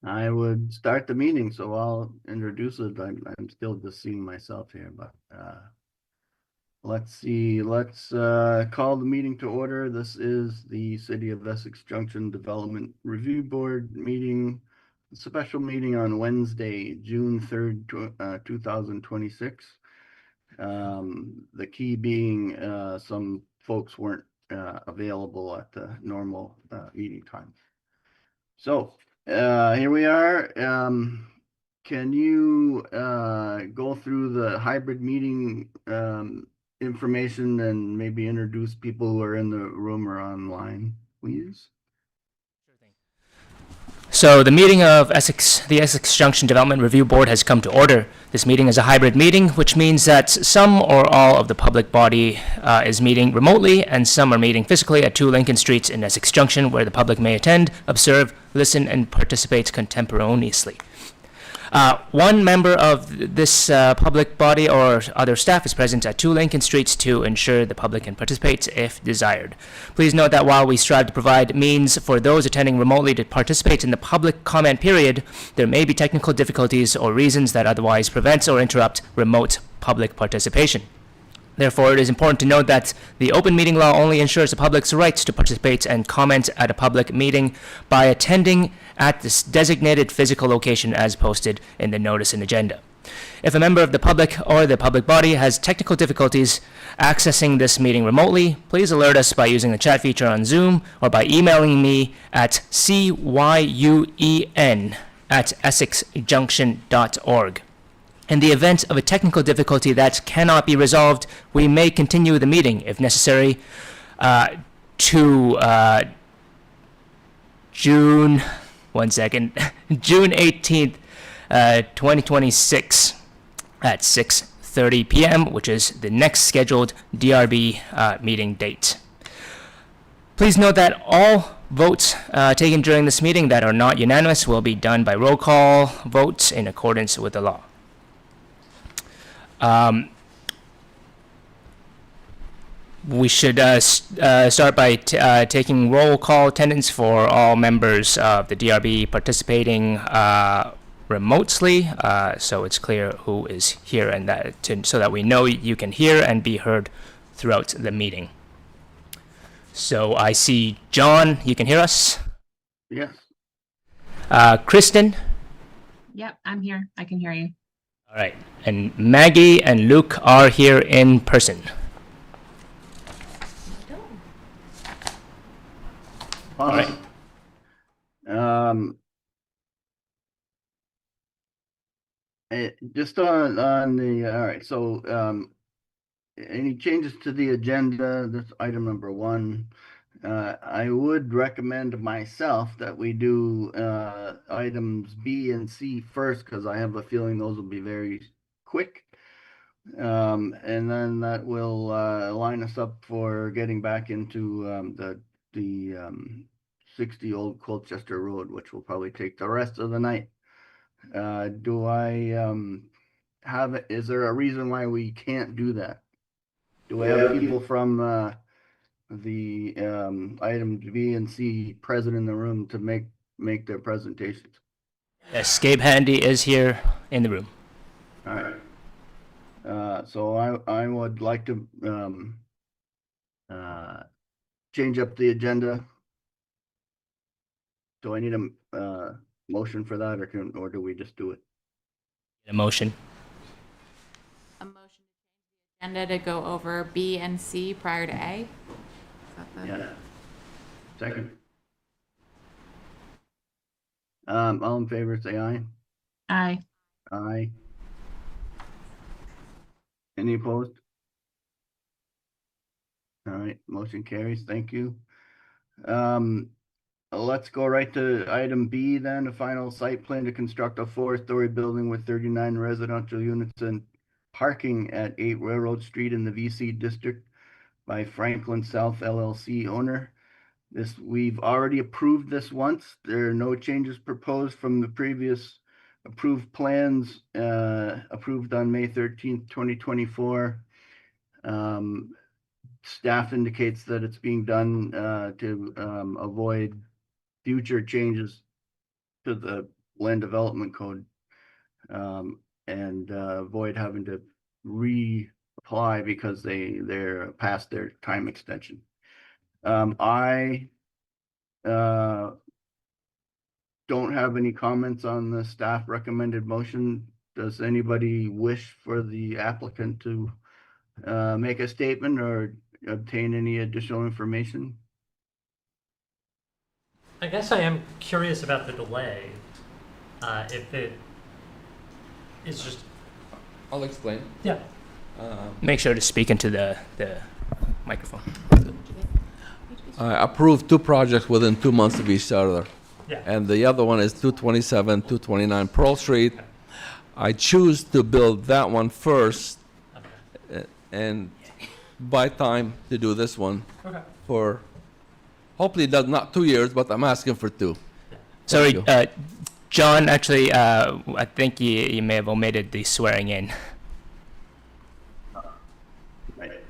I would start the meeting, so I'll introduce it. I'm still just seeing myself here, but let's see. Let's call the meeting to order. This is the City of Essex Junction Development Review Board meeting, special meeting on Wednesday, June 3rd, 2026. The key being some folks weren't available at the normal meeting times. So here we are. Can you go through the hybrid meeting information and maybe introduce people who are in the room or online, please? So the meeting of the Essex Junction Development Review Board has come to order. This meeting is a hybrid meeting, which means that some or all of the public body is meeting remotely, and some are meeting physically at 2 Lincoln Street in Essex Junction, where the public may attend, observe, listen, and participate contemporaneously. One member of this public body or other staff is present at 2 Lincoln Street to ensure the public can participate if desired. Please note that while we strive to provide means for those attending remotely to participate in the public comment period, there may be technical difficulties or reasons that otherwise prevent or interrupt remote public participation. Therefore, it is important to note that the open meeting law only ensures the public's right to participate and comment at a public meeting by attending at this designated physical location as posted in the notice and agenda. If a member of the public or the public body has technical difficulties accessing this meeting remotely, please alert us by using the chat feature on Zoom or by emailing me at cuyuen@essexjunction.org. In the event of a technical difficulty that cannot be resolved, we may continue the meeting, if necessary, to June 18th, 2026 at 6:30 p.m., which is the next scheduled DRB meeting date. Please note that all votes taken during this meeting that are not unanimous will be done by roll call votes in accordance with the law. We should start by taking roll call attendance for all members of the DRB participating remotely, so it's clear who is here, and so that we know you can hear and be heard throughout the meeting. So I see John, you can hear us? Yes. Kristen? Yep, I'm here. I can hear you. All right. And Maggie and Luke are here in person. All right. Just on the, all right, so any changes to the agenda? That's item number 1. I would recommend myself that we do items B and C first, because I have a feeling those will be very quick. And then that will line us up for getting back into the 60 Old Colchester Road, which will probably take the rest of the night. Do I have it? Is there a reason why we can't do that? Do we have people from the items B and C present in the room to make their presentations? Yes, Gabe Handy is here in the room. All right. So I would like to change up the agenda. Do I need a motion for that, or do we just do it? A motion. A motion to change the agenda to go over B and C prior to A. Yeah. Second. All in favor, say aye. Aye. Aye. Any opposed? All right, motion carries. Thank you. Let's go right to item B then, a final site plan to construct a 4-story building with 39 residential units and parking at 8 Railroad Street in the VC district by Franklin South LLC owner. We've already approved this once. There are no changes proposed from the previous approved plans approved on May 13th, 2024. Staff indicates that it's being done to avoid future changes to the land development code. And avoid having to reapply because they're past their time extension. I don't have any comments on the staff recommended motion. Does anybody wish for the applicant to make a statement or obtain any additional information? I guess I am curious about the delay. If it is just, I'll explain. yeah. Make sure to speak into the microphone. I approved 2 projects within 2 months of each other. Yeah. And the other one is 227, 229 Pearl Street. I choose to build that one first Okay. and buy time to do this one Okay. for, hopefully not 2 years, but I'm asking for 2. Sorry, Thank John, actually, I think you may have omitted the swearing in. Right.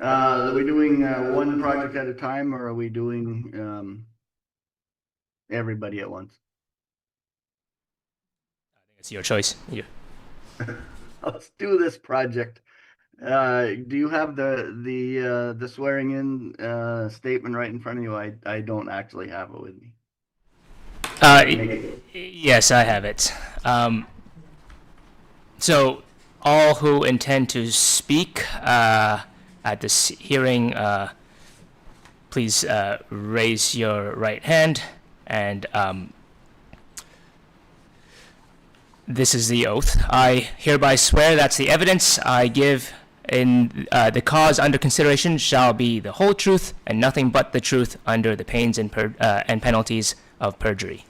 Are we doing one project at a time, or are we doing everybody at once? It's your choice. Let's do this project. Do you have the swearing in statement right in front of you? I don't actually have it with me. Yes, I have it. So, all who intend to speak at this hearing, please raise your right hand, and this is the oath. I hereby swear that's the evidence I give in the cause under consideration shall be the whole truth and nothing but the truth under the pains and penalties of perjury.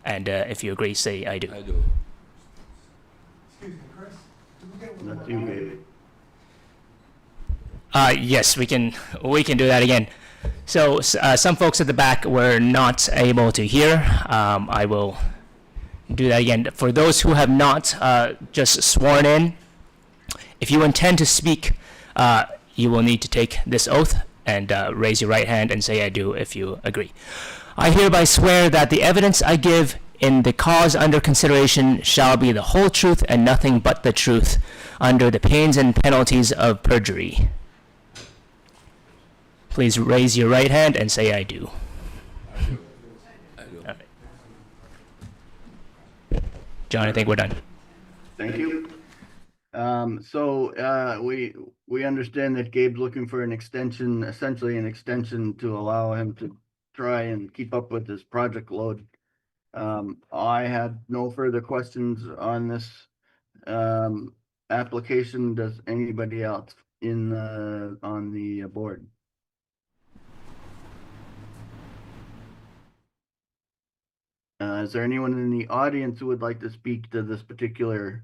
And if you agree, say I do. I do. That's you, Gabe. Yes, we can do that again. So some folks at the back were not able to hear. I will do that again. For those who have not just sworn in, if you intend to speak, you will need to take this oath and raise your right hand and say I do if you agree. I hereby swear that the evidence I give in the cause under consideration shall be the whole truth and nothing but the truth under the pains and penalties of perjury. Please raise your right hand and say I do. I do. Okay. John, I think we're done. Thank you. We understand that Gabe's looking for an extension, essentially an extension to allow him to try and keep up with his project load. I had no further questions on this application. Does anybody else on the board? Is there anyone in the audience who would like to speak to this particular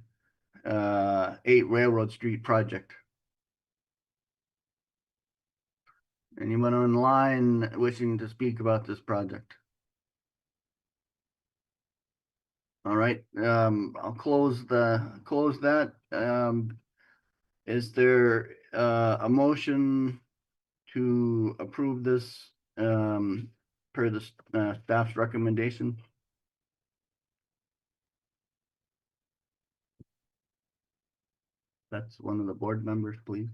8 Railroad Street project? Anyone online wishing to speak about this project? All right, I'll close that. Is there a motion to approve this per the staff's recommendation? That's one of the board members, please.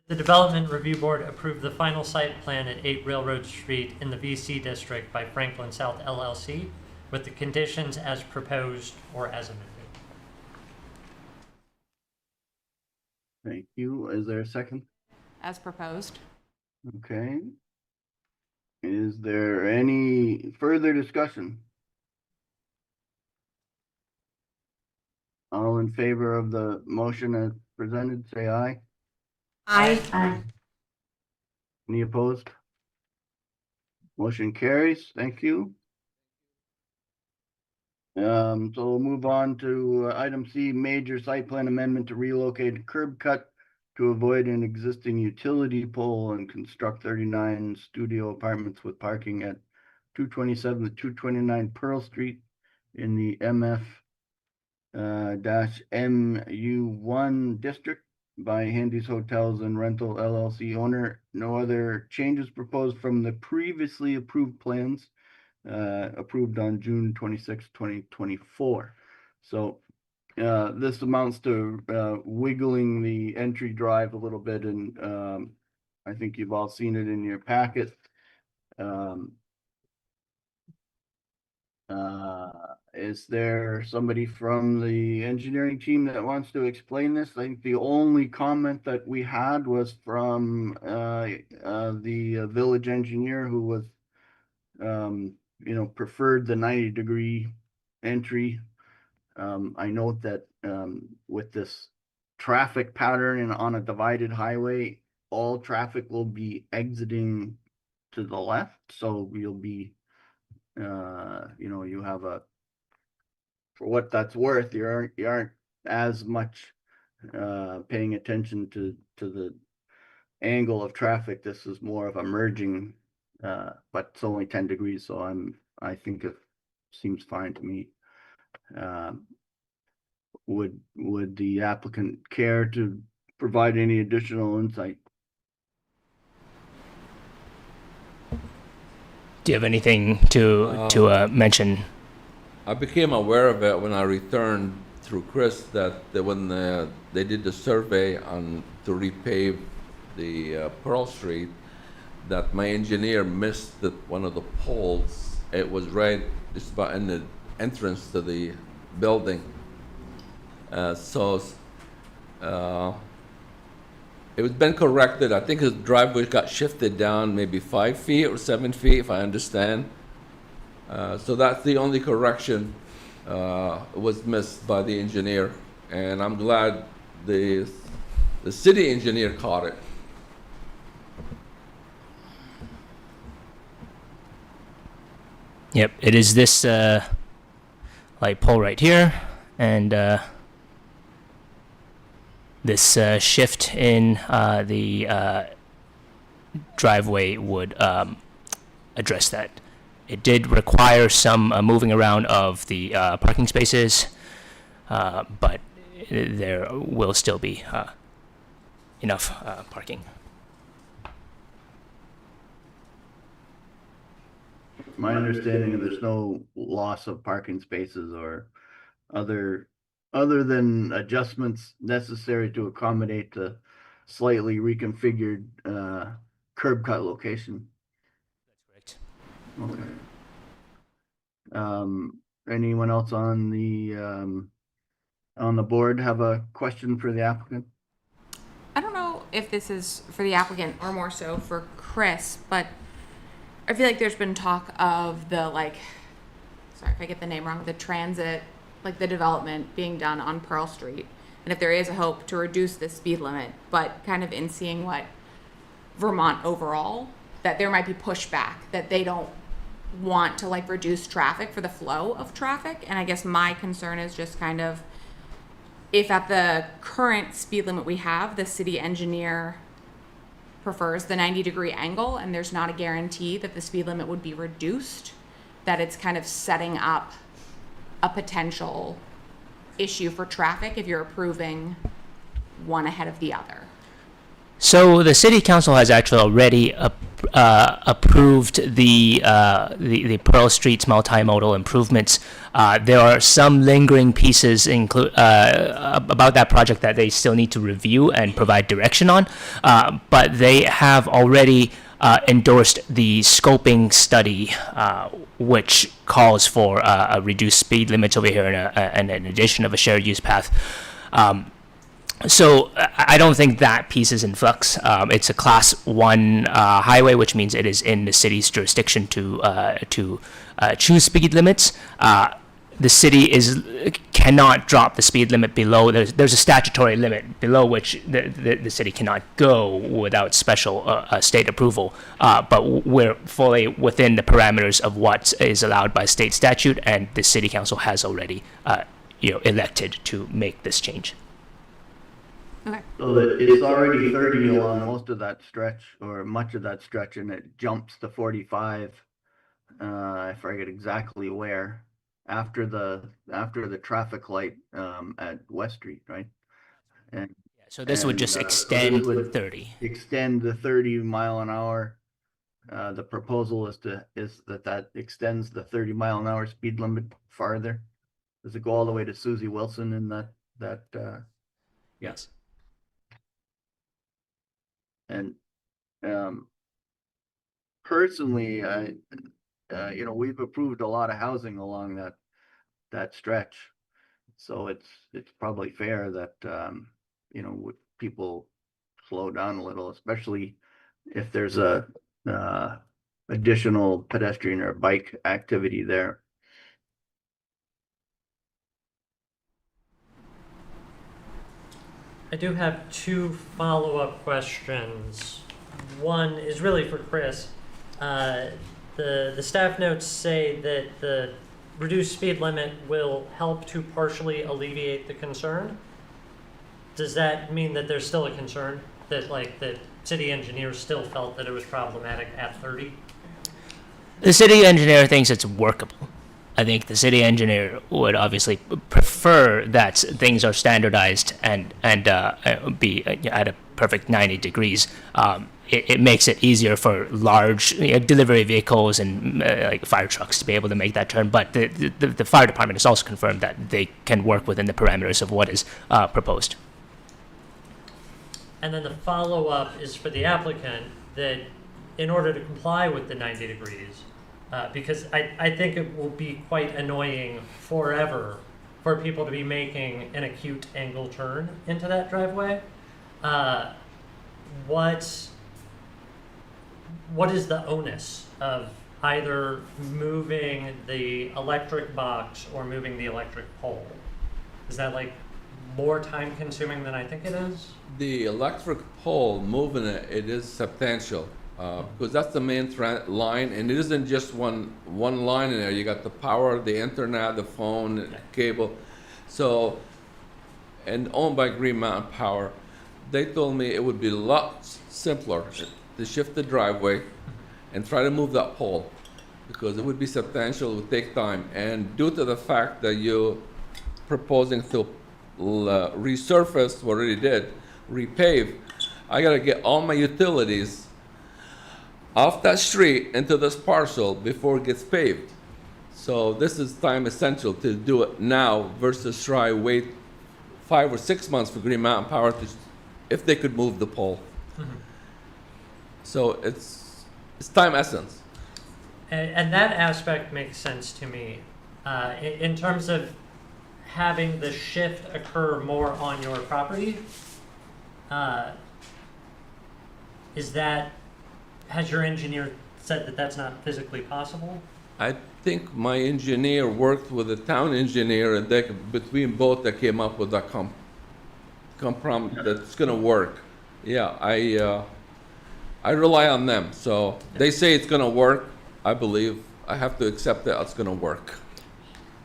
The Development Review Board approved the final site plan at 8 Railroad Street in the VC District by Franklin South LLC with the conditions as proposed or as amended. Thank you. Is there a second? As proposed. Okay. Is there any further discussion? All in favor of the motion as presented, say aye. Aye. Any opposed? Motion carries. Thank you. So we'll move on to item C, major site plan amendment to relocate a curb cut to avoid an existing utility pole and construct 39 studio apartments with parking at 227 to 229 Pearl Street in the MF -MU1 district. by Handy's Hotels and Rental LLC owner. No other changes proposed from the previously approved plans, approved on June 26, 2024. So, this amounts to, wiggling the entry drive a little bit, and, I think you've all seen it in your packet. Um, is there somebody from the engineering team that wants to explain this? I think the only comment that we had was from the village engineer, who was, preferred the 90-degree entry. I note that with this traffic pattern and on a divided highway, all traffic will be exiting to the left, so you'll be you have a, for what that's worth, you aren't as much paying attention to the angle of traffic. This is more of a merging, but it's only 10 degrees, so I think it seems fine to me. Would the applicant care to provide any additional insight? Do you have anything to mention? I became aware of it when I returned through Chris, that when they did the survey to repave the Pearl Street, that my engineer missed one of the poles. It was right just about in the entrance to the building. It was been corrected. I think his driveway got shifted down maybe 5 feet or 7 feet, if I understand. So that's the only correction was missed by the engineer, and I'm glad the city engineer caught it. Yep, it is this light pole right here, and this shift in the driveway would address that. It did require some moving around of the parking spaces, but there will still be enough parking. My understanding is there's no loss of parking spaces or other than adjustments necessary to accommodate the slightly reconfigured curb cut location. That's correct. Okay. Anyone else on the board have a question for the applicant? I don't know if this is for the applicant or more so for Chris, but I feel like there's been talk of the, like, sorry if I get the name wrong, the transit, like the development being done on Pearl Street. And if there is a hope to reduce the speed limit, but kind of in seeing what Vermont overall, that there might be pushback, that they don't want to like reduce traffic for the flow of traffic. And I guess my concern is just kind of, if at the current speed limit we have, the city engineer prefers the 90-degree angle and there's not a guarantee that the speed limit would be reduced, that it's kind of setting up a potential issue for traffic if you're approving one ahead of the other. So the city council has actually already approved the Pearl Street's multimodal improvements. There are some lingering pieces about that project that they still need to review and provide direction on, but they have already endorsed the scoping study, which calls for a reduced speed limits over here and an addition of a shared use path. So I don't think that piece is in flux. It's a Class 1 highway, which means it is in the city's jurisdiction to choose speed limits. The city cannot drop the speed limit below. There's a statutory limit below which the city cannot go without special state approval. But we're fully within the parameters of what is allowed by state statute, and the city council has already elected to make this change. Okay. So that it's already 30 along most of that stretch, or much of that stretch, and it jumps to 45. I forget exactly where, after the traffic light at West Street, right? And So this would just And, extend this would 30. extend the 30 mph. The proposal is that extends the 30 mph speed limit farther. Does it go all the way to Susie Wilson in that? Yes. And personally, we've approved a lot of housing along that stretch, so it's probably fair that people slow down a little, especially if there's a additional pedestrian or bike activity there. I do have two follow-up questions. One is really for Chris. The staff notes say that the reduced speed limit will help to partially alleviate the concern. Does that mean that there's still a concern that the city engineer still felt that it was problematic at 30? The city engineer thinks it's workable. I think the city engineer would obviously prefer that things are standardized and be at a perfect 90 degrees. It makes it easier for large delivery vehicles and like fire trucks to be able to make that turn. But the fire department has also confirmed that they can work within the parameters of what is proposed. And then the follow-up is for the applicant that in order to comply with the 90 degrees, because I think it will be quite annoying forever for people to be making an acute angle turn into that driveway. What is the onus of either moving the electric box or moving the electric pole? Is that more time consuming than I think it is? The electric pole, moving it is substantial, because that's the main line, and it isn't just one line in there. You got the power, the internet, the phone, cable. So, and owned by Green Mountain Power, they told me it would be a lot simpler to shift the driveway and try to move that pole, because it would be substantial, it would take time. And due to the fact that you're proposing to resurface what already did, repave, I gotta get all my utilities off that street into this parcel before it gets paved. So this is time essential to do it now versus wait 5 or 6 months for Green Mountain Power if they could move the pole. Mm-hmm. So it's time essence. And that aspect makes sense to me. In terms of having the shift occur more on your property, has your engineer said that that's not physically possible? I think my engineer worked with the town engineer, and between both they came up with a compromise that's gonna work. Yeah, I rely on them, so they say it's gonna work. I believe I have to accept that it's gonna work.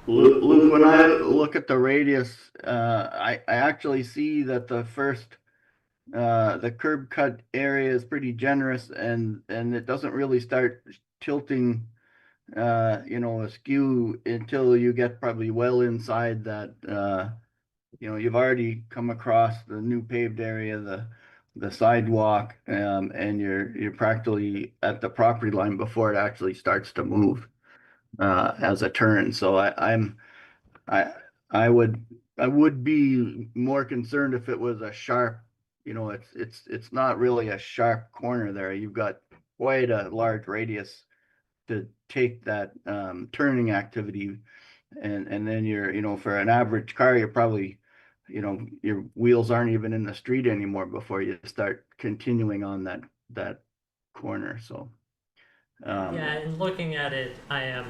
Luke, when I look at the radius, I actually see that the curb cut area is pretty generous, and it doesn't really start tilting, askew until you get probably well inside that. You've already come across the new paved area, the sidewalk, and you're practically at the property line before it actually starts to move as a turn. So I would be more concerned if it was a sharp, it's not really a sharp corner there. You've got quite a large radius to take that turning activity, and then you're, for an average car, you're probably, your wheels aren't even in the street anymore before you start continuing on that corner. So Yeah, and looking at it, I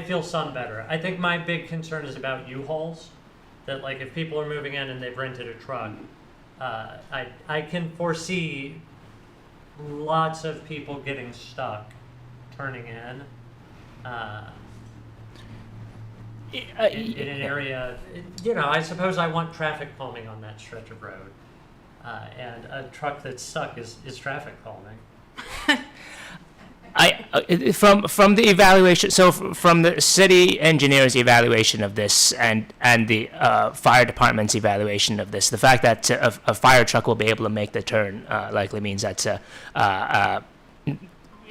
feel some better. I think my big concern is about U-Hauls, that if people are moving in and they've rented a truck, I can foresee lots of people getting stuck turning in an area. I suppose I want traffic calming on that stretch of road, and a truck that's stuck is traffic calming. From the evaluation, so from the city engineer's evaluation of this and the fire department's evaluation of this, the fact that a fire truck will be able to make the turn likely means that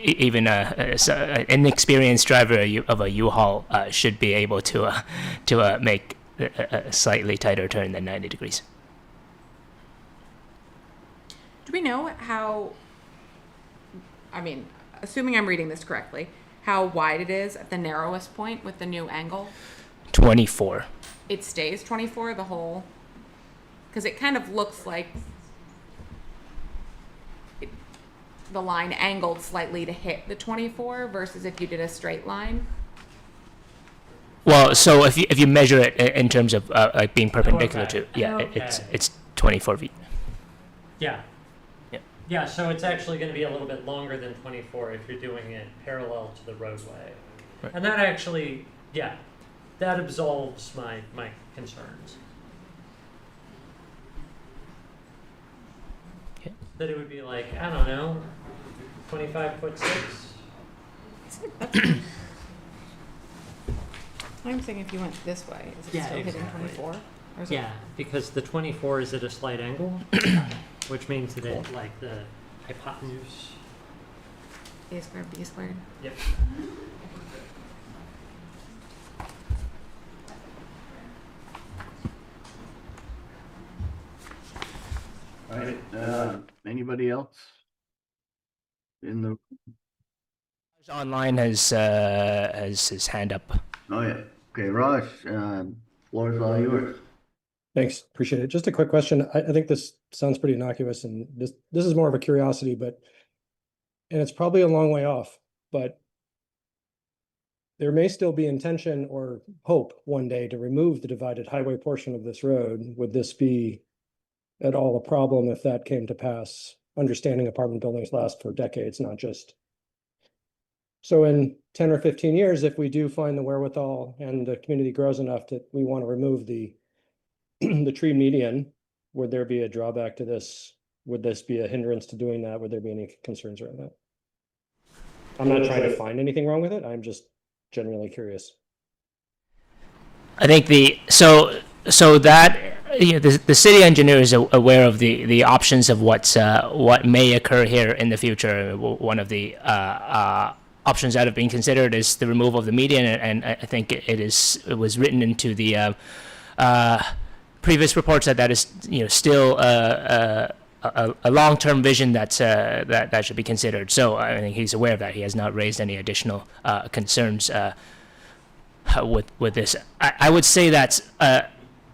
even an inexperienced driver of a U-Haul should be able to make a slightly tighter turn than 90 degrees. Do we know how, I mean, assuming I'm reading this correctly, how wide it is at the narrowest point with the new angle? 24. It stays 24 the whole, because it kind of looks like the line angled slightly to hit the 24 versus if you did a straight line. Well, so if you measure it in terms of like being perpendicular to, it's 24 feet. Yeah. Yeah. Yeah, so it's actually going to be a little bit longer than 24 if you're doing it parallel to the roadway. Right. And that actually, yeah, that absolves my concerns. Okay. That it would be like, I don't know, 25'6". I'm saying if you went this way, is it Yeah, still hitting exactly. 24? Or is it- Yeah, because the 24 is at a slight angle, which means that like the hypotenuse. A squared, B squared. Yep. All right, anybody else? In the, Online has his hand up. oh yeah, okay, Raj, floor is all yours. Thanks, appreciate it. Just a quick question. I think this sounds pretty innocuous and this is more of a curiosity, and it's probably a long way off, but there may still be intention or hope one day to remove the divided highway portion of this road. Would this be at all a problem if that came to pass? Understanding apartment buildings last for decades, not just. So in 10 or 15 years, if we do find the wherewithal and the community grows enough that we want to remove the tree median, would there be a drawback to this? Would this be a hindrance to doing that? Would there be any concerns around that? I'm not trying to find anything wrong with it. I'm just genuinely curious. I think so that the city engineer is aware of the options of what may occur here in the future. One of the options that have been considered is the removal of the median, and I think it was written into the previous reports that is still a long-term vision that should be considered. So I think he's aware of that. He has not raised any additional concerns with this. I would say that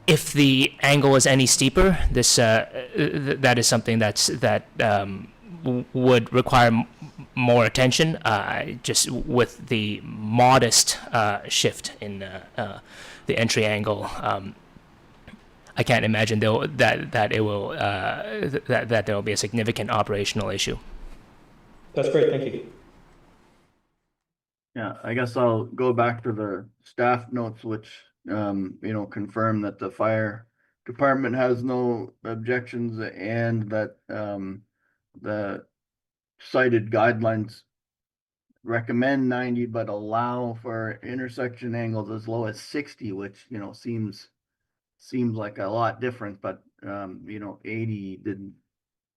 if the angle is any steeper, this that is something that would require more attention. Just with the modest shift in the entry angle. I can't imagine that there will be a significant operational issue. That's great, thank you. Yeah, I guess I'll go back to the staff notes, which, confirm that the fire department has no objections and that, the cited guidelines recommend 90, but allow for intersection angles as low as 60, which, seems like a lot different, but 80 didn't,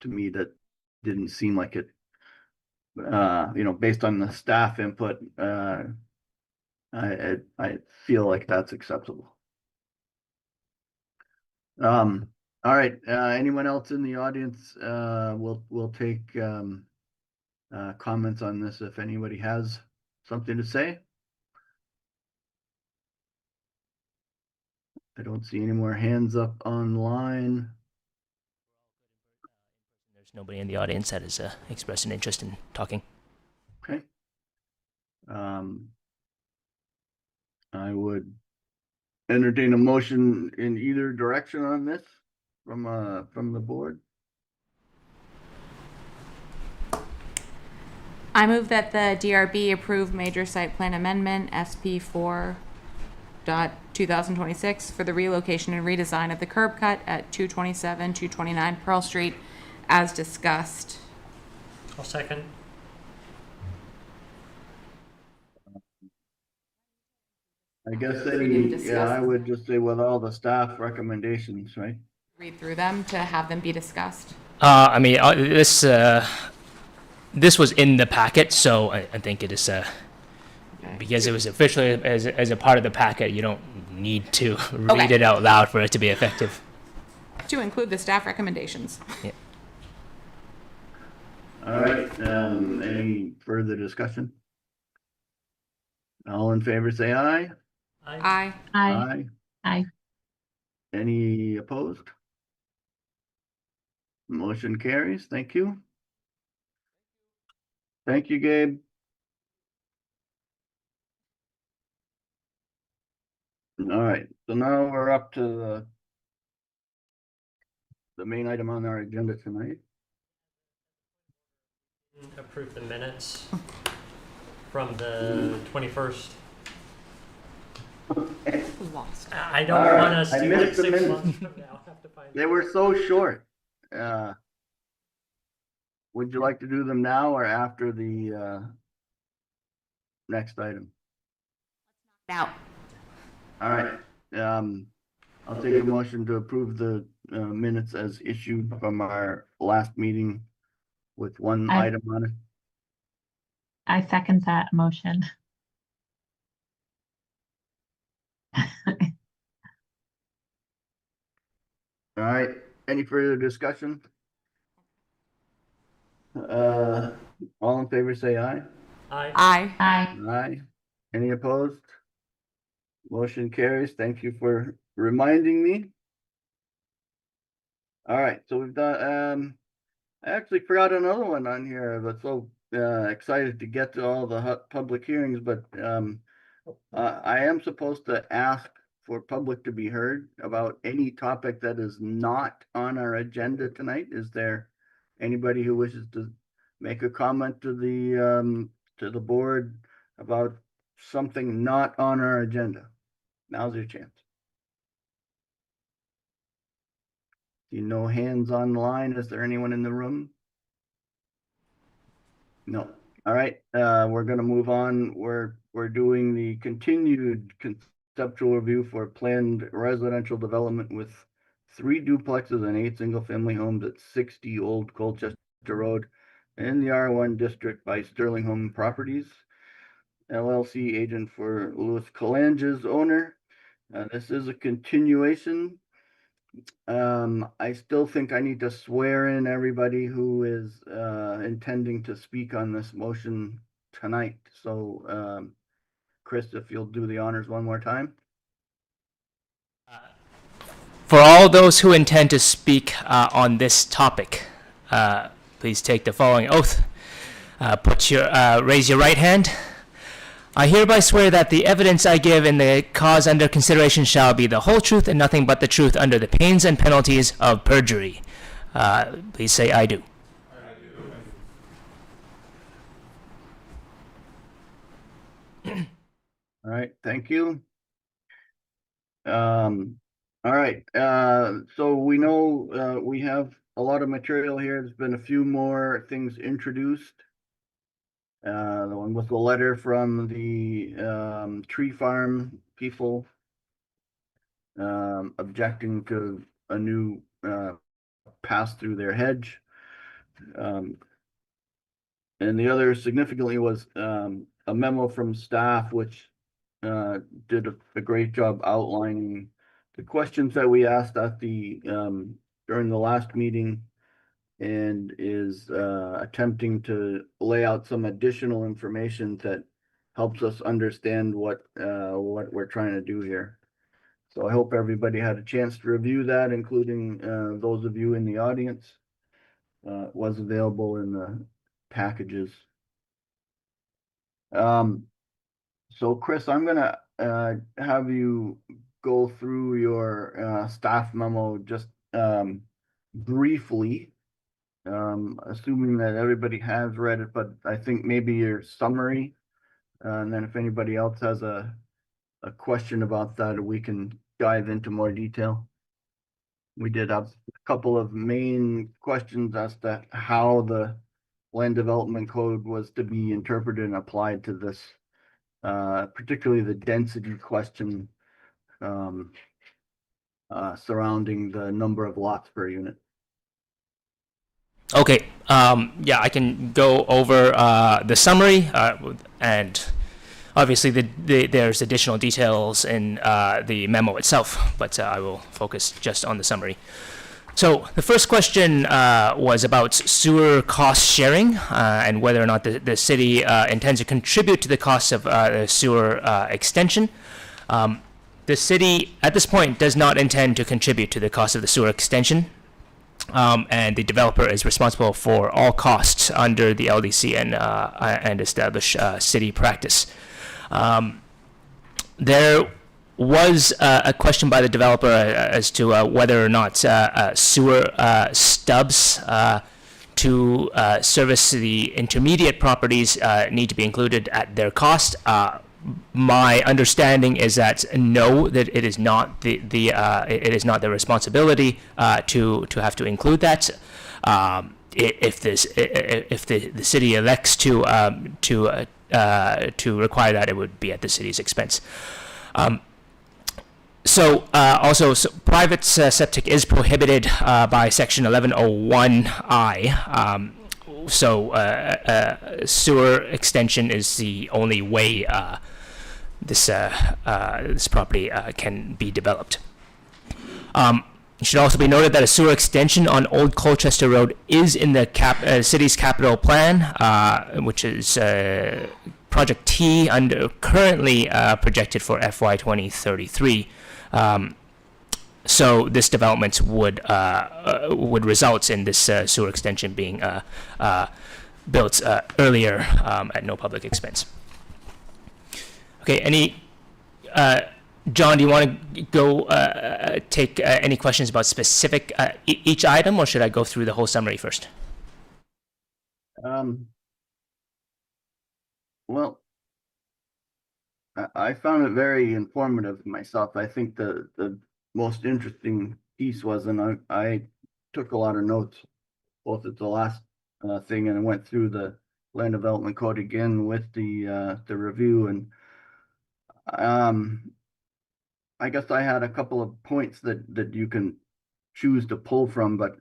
to me, that didn't seem like it, based on the staff input, I feel like that's acceptable. All right, anyone else in the audience? We'll take comments on this if anybody has something to say. I don't see any more hands up online. There's nobody in the audience that has expressed an interest in talking. Okay. I would entertain a motion in either direction on this from the board. I move that the DRB approve major site plan amendment SP 4.2026 for the relocation and redesign of the curb cut at 227, 229 Pearl Street as discussed. I'll second. I guess Feel free to then, discuss yeah, I them. would just say with all the staff recommendations, right? Read through them to have them be discussed. I mean, this was in the packet, so I think it is, Okay. because it was officially as a part of the packet, you don't need to read Okay. it out loud for it to be effective. To include the staff recommendations. All right, any further discussion? All in favor, say aye. Aye. Aye. Aye. Any opposed? Motion carries. Thank you. Thank you, Gabe. All right, so now we're up to the main item on our agenda tonight. Approve the minutes from the 21st. Lost. I don't All right, want us I to, like, missed the 6 minutes. months from now, have to find. They were so short. Would you like to do them now or after the next item? Now. All right, I'll take a motion to approve the minutes as issued from our last meeting with one I- item on it. I second that motion. All right, any further discussion? All in favor, say aye. Aye. Aye. Aye. Aye. Any opposed? Motion carries. Thank you for reminding me. All right, so we've done, I actually forgot another one on here, but so excited to get to all the public hearings, but I am supposed to ask for public to be heard about any topic that is not on our agenda tonight. Is there anybody who wishes to make a comment to the board about something not on our agenda? Now's your chance. See no hands on the line. Is there anyone in the room? No. All right, we're gonna move on. We're doing the continued conceptual review for planned residential development with 3 duplexes and 8 single-family homes at 60 Old Colchester Road in the R1 district by Sterling Home Properties, LLC, agent for Louis Calange's owner. This is a continuation. I still think I need to swear in everybody who is intending to speak on this motion tonight. So, Chris, if you'll do the honors one more time. For all those who intend to speak on this topic, please take the following oath. Raise your right hand. I hereby swear that the evidence I give in the cause under consideration shall be the whole truth and nothing but the truth under the pains and penalties of perjury. Please say I do. All right, thank you. All right, so we know we have a lot of material here. There's been a few more things introduced. The one with the letter from the tree farm people objecting to a new pass through their hedge. And the other significantly was a memo from staff, which did a great job outlining the questions that we asked at the during the last meeting, and is attempting to lay out some additional information that helps us understand what we're trying to do here. So I hope everybody had a chance to review that, including those of you in the audience. It was available in the packages. So Chris, I'm gonna have you go through your staff memo just briefly, assuming that everybody has read it, but I think maybe your summary, and then if anybody else has a question about that, we can dive into more detail. We did have a couple of main questions as to how the land development code was to be interpreted and applied to this particularly the density question surrounding the number of lots per unit. Okay, yeah, I can go over the summary, and obviously there's additional details in the memo itself, but I will focus just on the summary. So the first question was about sewer cost sharing and whether or not the city intends to contribute to the cost of the sewer extension. The city, at this point, does not intend to contribute to the cost of the sewer extension. And the developer is responsible for all costs under the LDC and establish city practice. There was a question by the developer as to whether or not sewer stubs to service the intermediate properties need to be included at their cost. My understanding is that no, that it is not it is not their responsibility to have to include that. If the city elects to require that, it would be at the city's expense. Also, private septic is prohibited by Section 1101I. Sewer extension is the only way this property can be developed. It should also be noted that a sewer extension on Old Colchester Road is in the city's capital plan, which is Project T, currently projected for FY 2033. So this development would result in this sewer extension being built earlier at no public expense. Okay, John, do you want to go take any questions about specific each item, or should I go through the whole summary first? Well, I found it very informative myself. I think the most interesting piece was, and I took a lot of notes, both at the last thing, and I went through the land development code again with the review, and I guess I had a couple of points that you can choose to pull from, but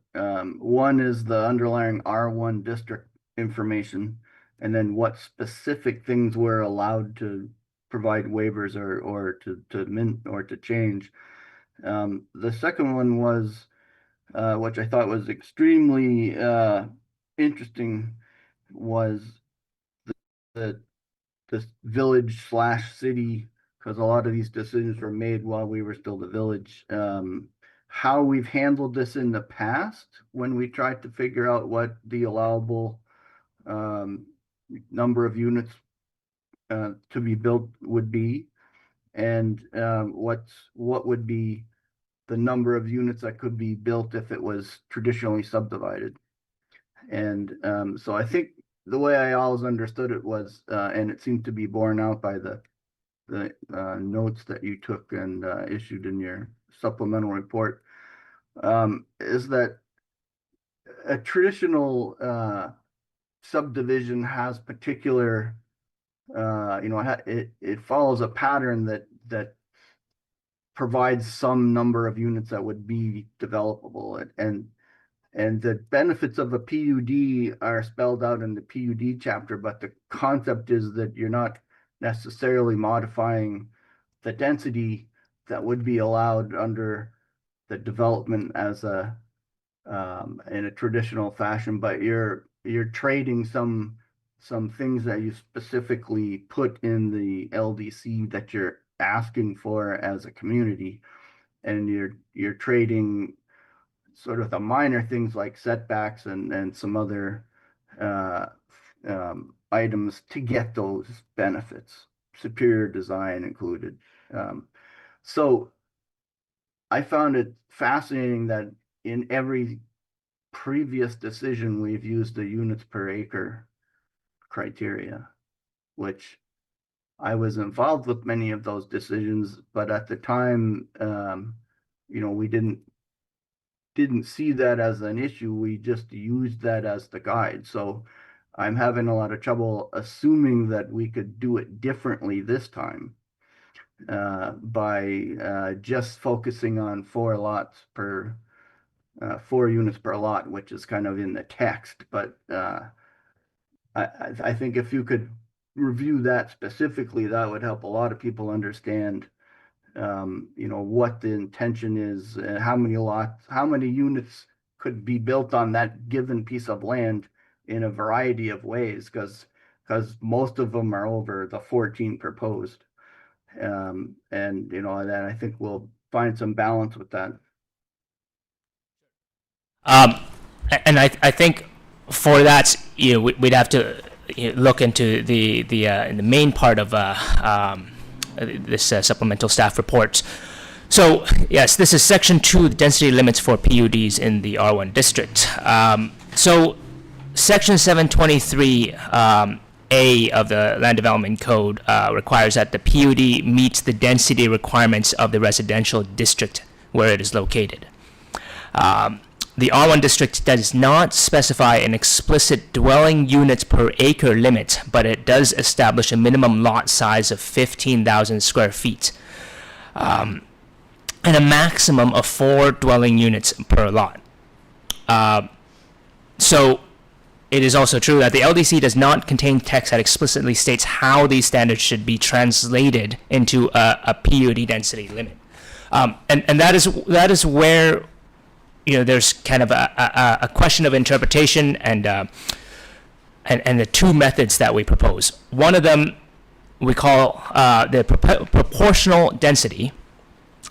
one is the underlying R1 district information, and then what specific things were allowed to provide waivers or to change. The second one was, which I thought was extremely interesting, was this village/city, because a lot of these decisions were made while we were still the village. How we've handled this in the past when we tried to figure out what the allowable number of units to be built would be, and what would be the number of units that could be built if it was traditionally subdivided. And so I think the way I always understood it was, and it seemed to be borne out by the notes that you took and issued in your supplemental report, is that a traditional subdivision has particular, it follows a pattern that provides some number of units that would be developable, and the benefits of a PUD are spelled out in the PUD chapter, but the concept is that you're not necessarily modifying the density that would be allowed under the development as in a traditional fashion, but you're trading some things that you specifically put in the LDC that you're asking for as a community, and you're trading sort of the minor things like setbacks and some other items to get those benefits, superior design included. So I found it fascinating that in every previous decision, we've used the units per acre criteria, which I was involved with many of those decisions, but at the time, we didn't see that as an issue. We just used that as the guide. So I'm having a lot of trouble assuming that we could do it differently this time by just focusing on 4 lots per 4 units per lot, which is kind of in the text. But I think if you could review that specifically, that would help a lot of people understand, what the intention is, how many lots, how many units could be built on that given piece of land in a variety of ways, because most of them are over the 14 proposed. And then I think we'll find some balance with that. And I think for that, we'd have to look into in the main part of this supplemental staff report. So yes, this is section 2, the density limits for PUDs in the R1 district. So section 723 A of the Land Development Code requires that the PUD meets the density requirements of the residential district where it is located. The R1 district does not specify an explicit dwelling units per acre limit, but it does establish a minimum lot size of 15,000 square feet and a maximum of 4 dwelling units per lot. So it is also true that the LDC does not contain text that explicitly states how these standards should be translated into a PUD density limit. And that is where there's kind of a question of interpretation and the 2 methods that we propose. One of them we call the proportional density.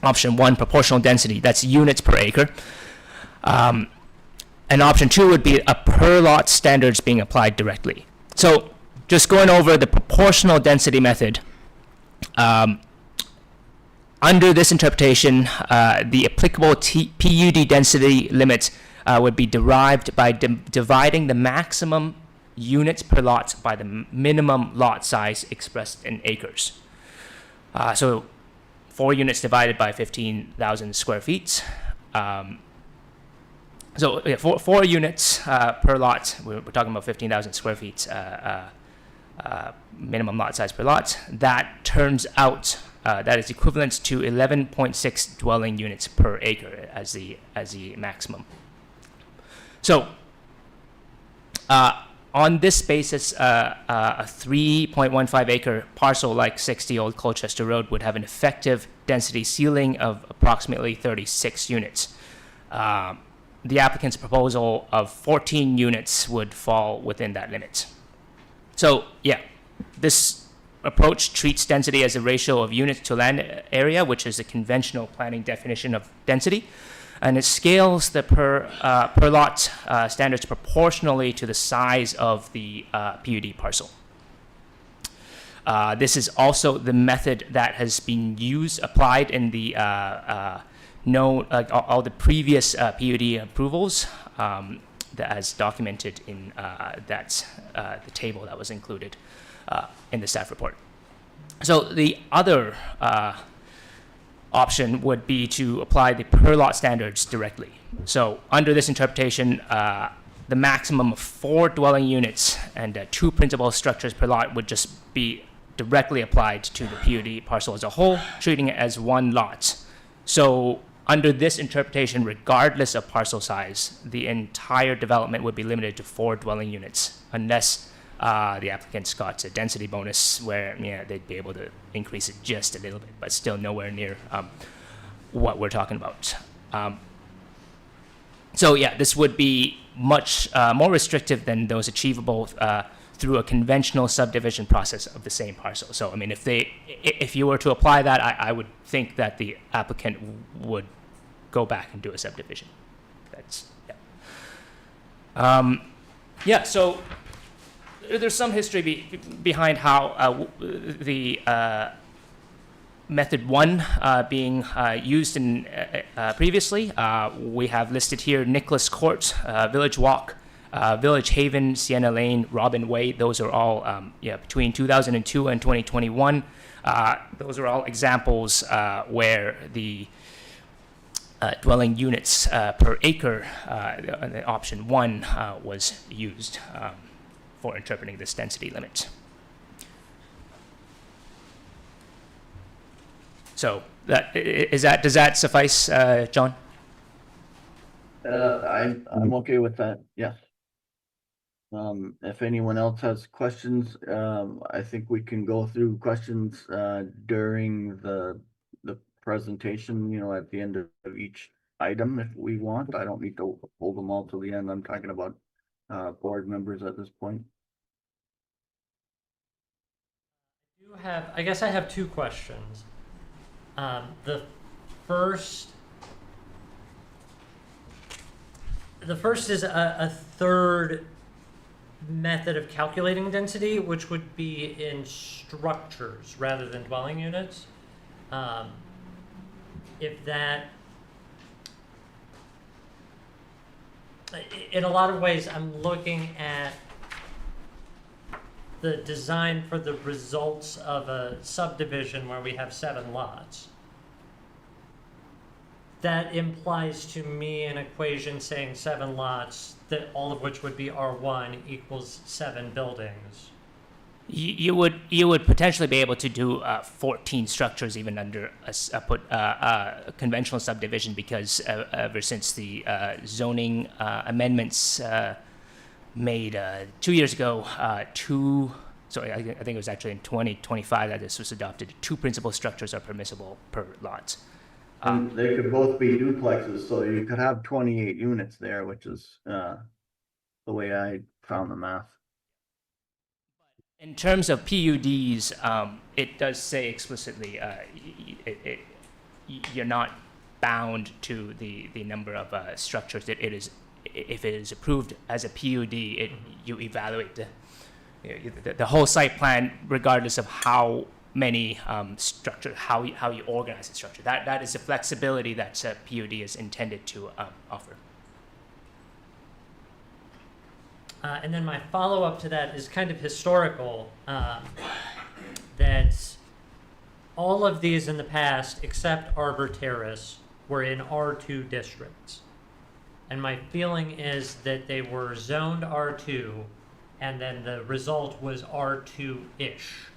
Option 1, proportional density, that's units per acre. And option 2 would be a per lot standards being applied directly. So just going over the proportional density method, under this interpretation, the applicable PUD density limit would be derived by dividing the maximum units per lot by the minimum lot size expressed in acres. So 4 units divided by 15,000 square feet. So yeah, 4 units per lot. We're talking about 15,000 square feet minimum lot size per lot. That turns out that is equivalent to 11.6 dwelling units per acre as the maximum. So on this basis, a 3.15 acre parcel like 60 Old Colchester Road would have an effective density ceiling of approximately 36 units. The applicant's proposal of 14 units would fall within that limit. So yeah, this approach treats density as a ratio of units to land area, which is a conventional planning definition of density, and it scales the per lot standards proportionally to the size of the PUD parcel. This is also the method that has been applied in the all the previous PUD approvals, as documented in the table that was included in the staff report. So the other option would be to apply the per lot standards directly. So under this interpretation, the maximum of 4 dwelling units and 2 principal structures per lot would just be directly applied to the PUD parcel as a whole, treating it as 1 lot. So under this interpretation, regardless of parcel size, the entire development would be limited to 4 dwelling units, unless the applicants got a density bonus where they'd be able to increase it just a little bit, but still nowhere near what we're talking about. So yeah, this would be much more restrictive than those achievable through a conventional subdivision process of the same parcel. So I mean, if you were to apply that, I would think that the applicant would go back and do a subdivision. That's yeah. So there's some history behind how the method 1 being used in previously. We have listed here Nicholas Court, Village Walk, Village Haven, Sienna Lane, Robin Way. Those are all between 2002 and 2021. Those are all examples where the dwelling units per acre, option 1, was used for interpreting this density limit. So does that suffice, John? I'm okay with that, yes. If anyone else has questions, I think we can go through questions, during the presentation, you know, at the end of each item if we want. I don't need to hold them all till the end. I'm talking about, board members at this point. I guess I have two questions. The first is a third method of calculating density, which would be in structures rather than dwelling units. If that, in a lot of ways, I'm looking at the design for the results of a subdivision where we have 7 lots. That implies to me an equation saying 7 lots, that all of which would be R1 equals 7 buildings. You would potentially be able to do 14 structures even under a conventional subdivision, because ever since the zoning amendments made 2 years ago, I think it was actually in 2025 that this was adopted. 2 principal structures are permissible per lot. And they could both be duplexes, so you could have 28 units there, which is the way I found the math. In terms of PUDs, it does say explicitly you're not bound to the number of structures that it is. If it is approved as a PUD, you evaluate the whole site plan, regardless of how many structures, how you organize the structure. That is the flexibility that PUD is intended to offer. And then my follow-up to that is kind of historical, that all of these in the past, except Arbor Terrace, were in R2 districts. And my feeling is that they were zoned R2, and then the result was R2-ish.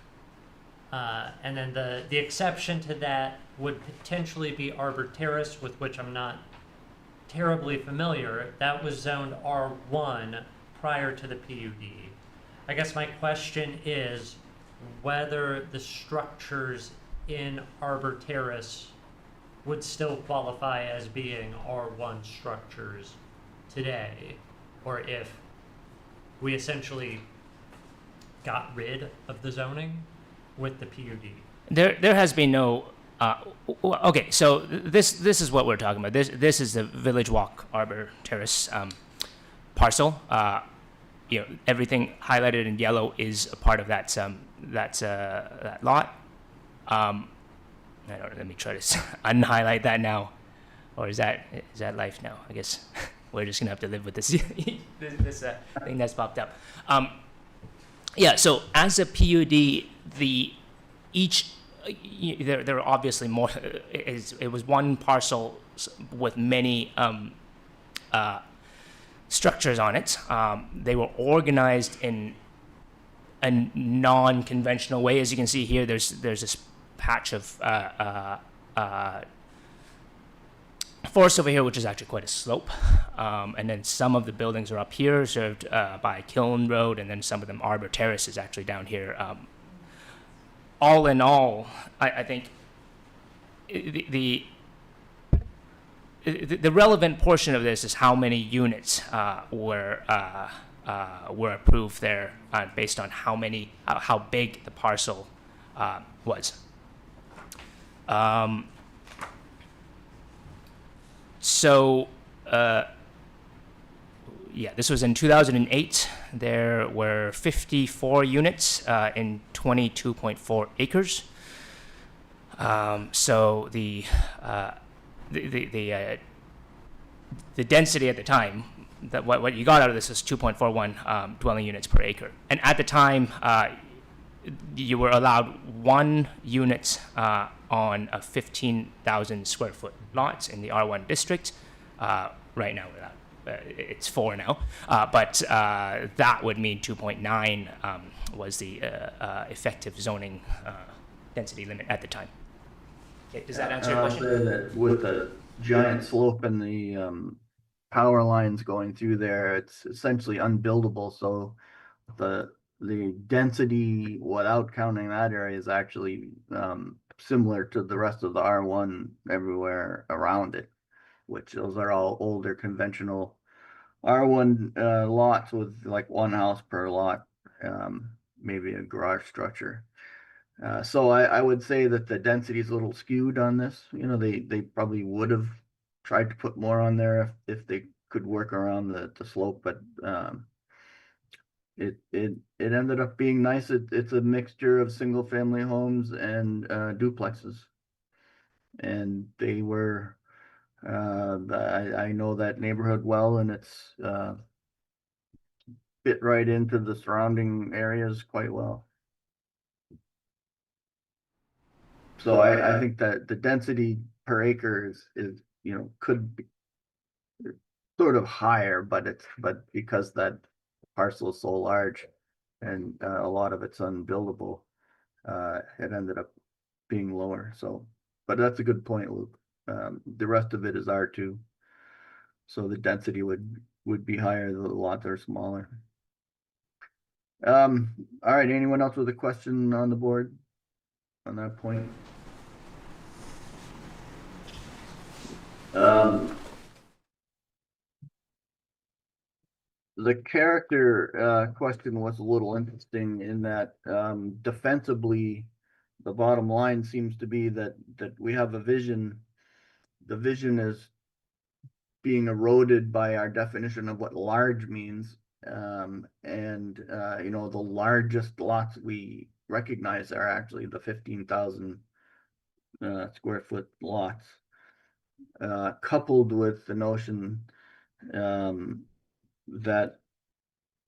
And then the exception to that would potentially be Arbor Terrace, with which I'm not terribly familiar. That was zoned R1 prior to the PUD. I guess my question is whether the structures in Arbor Terrace would still qualify as being R1 structures today, or if we essentially got rid of the zoning with the PUD. There has been no. Okay, so this is what we're talking about. This is the Village Walk Arbor Terrace parcel. Everything highlighted in yellow is a part of that lot. Let me try to unhighlight that now, or is that life now? I guess we're just gonna have to live with this this thing that's popped up. So as a PUD, there are obviously more. It was one parcel with many structures on it. They were organized in a non-conventional way. As you can see here, there's this patch of forest over here, which is actually quite a slope. And then some of the buildings are up here, served by Kiln Road, and then some of them, Arbor Terrace is actually down here. All in all, I think the relevant portion of this is how many units were approved there, based on how big the parcel was. This was in 2008. There were 54 units in 22.4 acres. So the density at the time, that what you got out of this is 2.41 dwelling units per acre. And at the time, you were allowed 1 unit on a 15,000 square foot lot in the R1 district. Right now, we're at it's 4 now, but that would mean 2.9 was the effective zoning density limit at the time. Okay, does that answer your I'll question? say that with the giant slope and the power lines going through there, it's essentially unbuildable. So the density without counting that area is actually similar to the rest of the R1 everywhere around it, which those are all older conventional R1 lots with like one house per lot, maybe a garage structure. So I would say that the density is a little skewed on this. You know, they probably would have tried to put more on there if they could work around the slope, but it ended up being nice. It's a mixture of single family homes and duplexes. And they were I know that neighborhood well, and it's fit right into the surrounding areas quite well. So I think that the density per acre is you know, could be sort of higher, but because that parcel is so large and a lot of it's unbuildable, it ended up being lower. So, but that's a good point, Luke. The rest of it is R2, so the density would be higher. The lots are smaller. All right. Anyone else with a question on the board on that point? The character question was a little interesting in that defensively, the bottom line seems to be that we have a vision. The vision is being eroded by our definition of what large means. And you know, the largest lots we recognize are actually the 15,000 square foot lots, coupled with the notion that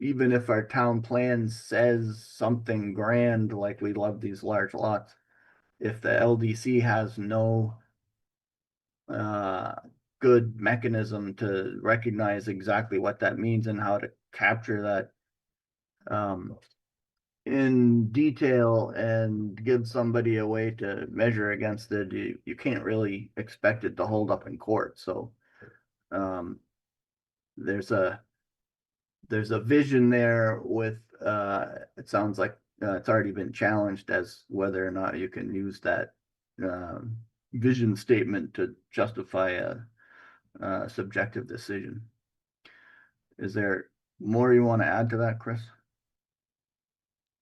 even if our town plan says something grand, like we love these large lots, if the LDC has no good mechanism to recognize exactly what that means and how to capture that in detail and give somebody a way to measure against it, you can't really expect it to hold up in court. So there's a vision there with it sounds like it's already been challenged as whether or not you can use that vision statement to justify a subjective decision. Is there more you want to add to that, Chris?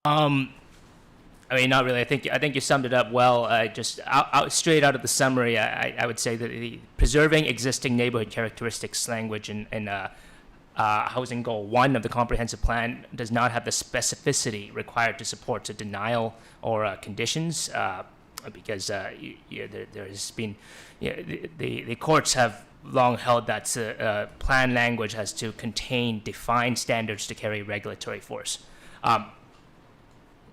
I mean, not really. I think you summed it up well. Just straight out of the summary, I would say that the preserving existing neighborhood characteristics language in Housing Goal 1 of the Comprehensive Plan does not have the specificity required to support a denial or conditions, because there has been, the courts have long held that plan language has to contain defined standards to carry regulatory force.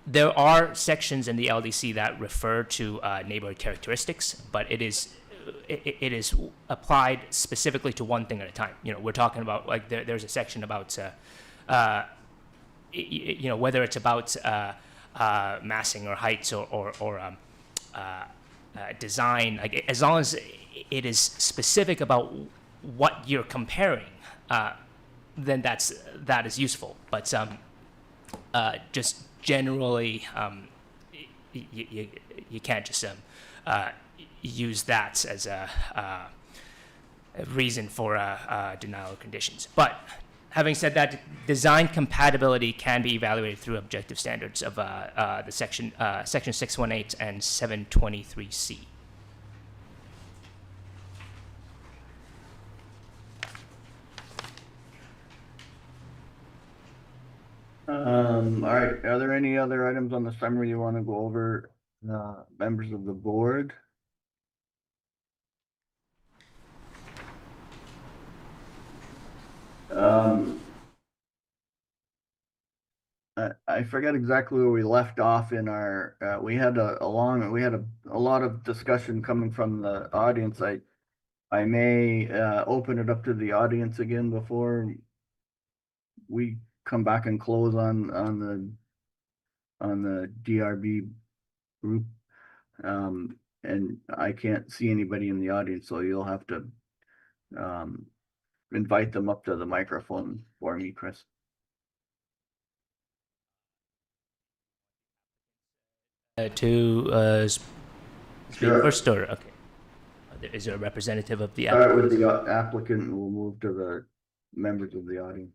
There are sections in the LDC that refer to neighborhood characteristics, but it is applied specifically to one thing at a time. You know, we're talking about, like, there's a section about whether it's about massing or heights or design. Like, as long as it is specific about what you're comparing, then that is useful. But just generally, you can't just use that as a reason for denial of conditions. But having said that, design compatibility can be evaluated through objective standards of the section 618 and 723C. All right. Are there any other items on the summary you want to go over, members of the board? I forget exactly where we left off in our, we had a lot of discussion coming from the audience. I may open it up to the audience again before we come back and close on the DRB group. And I can't see anybody in the audience, so you'll have to invite them up to the microphone for me, Chris. To speak Sure. first, or okay. Is there a representative of the Start applicant? with the applicant, and we'll move to the members of the audience.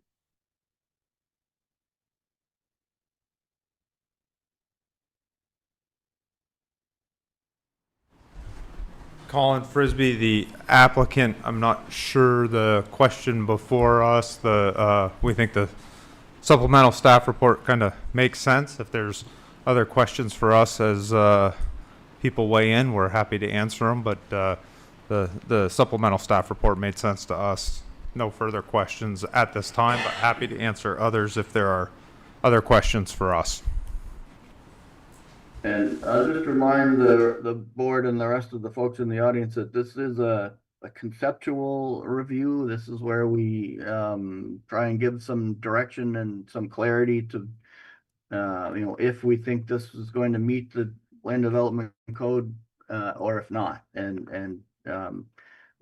Colin Frisbee, the applicant. I'm not sure the question before us. We think the supplemental staff report kind of makes sense. If there's other questions for us as people weigh in, we're happy to answer them. But the supplemental staff report made sense to us. No further questions at this time, but happy to answer others if there are other questions for us. And I'll just remind the board and the rest of the folks in the audience that this is a conceptual review. This is where we try and give some direction and some clarity to, if we think this is going to meet the land development code or if not. And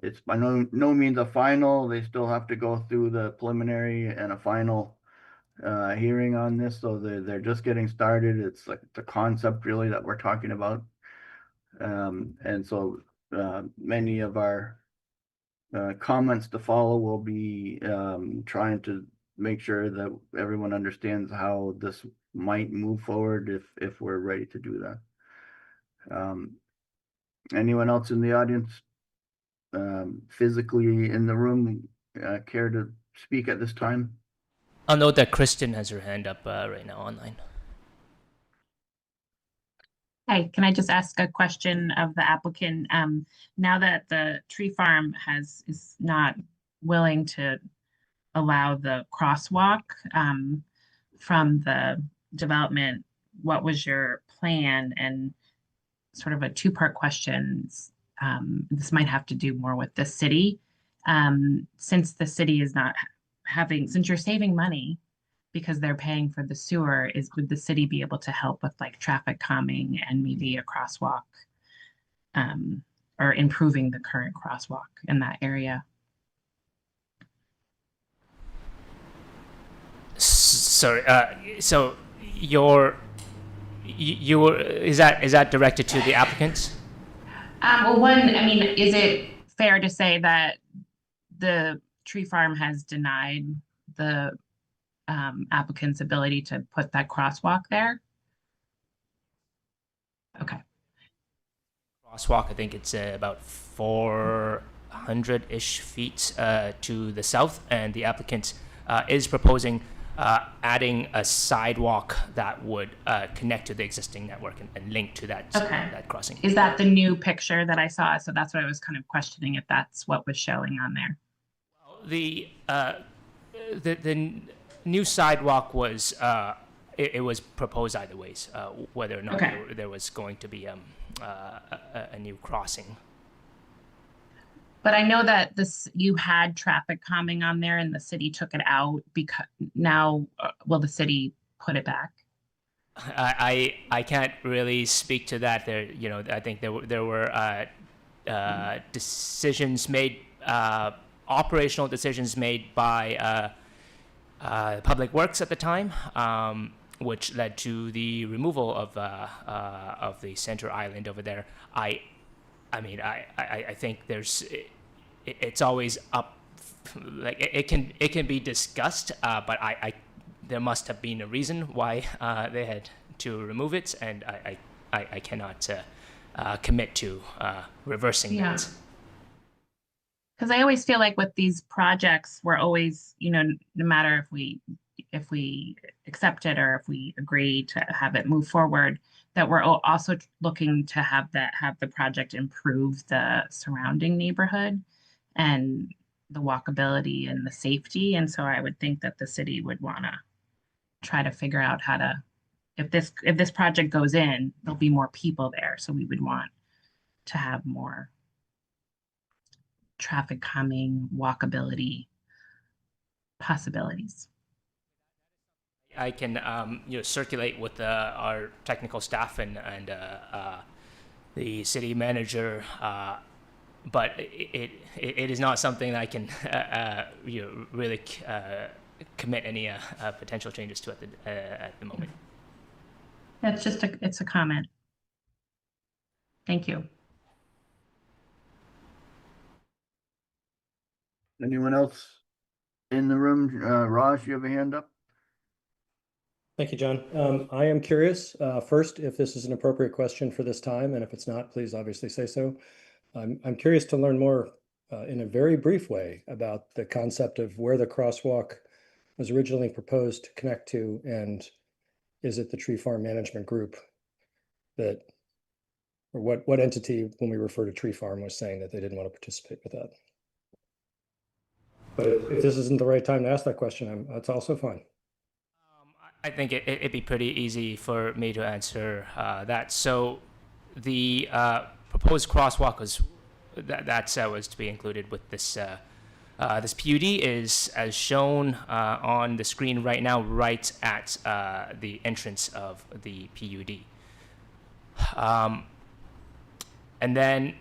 it's by no means a final. They still have to go through the preliminary and a final hearing on this, so they're just getting started. It's like the concept really that we're talking about. And so many of our comments to follow will be trying to make sure that everyone understands how this might move forward if we're ready to do that. Anyone else in the audience physically in the room care to speak at this time? I'll note that Kristen has her hand up right now online. Hi, can I just ask a question of the applicant? Now that the tree farm is not willing to allow the crosswalk from the development, what was your plan? And sort of a two-part question. This might have to do more with the city. Since the city is not since you're saving money because they're paying for the sewer, would the city be able to help with like traffic calming and maybe a crosswalk or improving the current crosswalk in that area? Sorry, so is that directed to the applicant? Well, I mean, is it fair to say that the tree farm has denied the applicant's ability to put that crosswalk there? Okay. Crosswalk, I think it's about 400-ish feet to the south, and the applicant is proposing adding a sidewalk that would connect to the existing network and link to that, that crossing. Is that the new picture that I saw? So that's what I was kind of questioning, if that's what was showing on there. The new sidewalk was it was proposed either ways, whether or not there was going to be a new crossing. But I know that you had traffic calming on there and the city took it out. Because now will the city put it back? I can't really speak to that. There, I think there were decisions made, operational decisions made by Public Works at the time, which led to the removal of the center island over there. I think it's always up, like it can be discussed, but there must have been a reason why they had to remove it, and I cannot commit to reversing that. Because I always feel like with these projects, we're always, no matter if we accept it or if we agree to have it move forward, that we're also looking to have the project improve the surrounding neighborhood and the walkability and the safety. And so I would think that the city would want to try to figure out how to, if this project goes in, there'll be more people there. So we would want to have more traffic calming, walkability possibilities. I can circulate with our technical staff and the city manager, but it is not something that I can really commit any potential changes to at the moment. That's just it's a comment. Thank you. Anyone else in the room? Raj, you have a hand up? Thank you, John. I am curious, first, if this is an appropriate question for this time, and if it's not, please obviously say so. I'm curious to learn more in a very brief way about the concept of where the crosswalk was originally proposed to connect to, and is it the tree farm management group that, or what entity, when we refer to tree farm, was saying that they didn't want to participate with that? But if this isn't the right time to ask that question, that's also fine. I think it'd be pretty easy for me to answer that. So the proposed crosswalk was was to be included with this this PUD is as shown on the screen right now, right at the entrance of the PUD. And then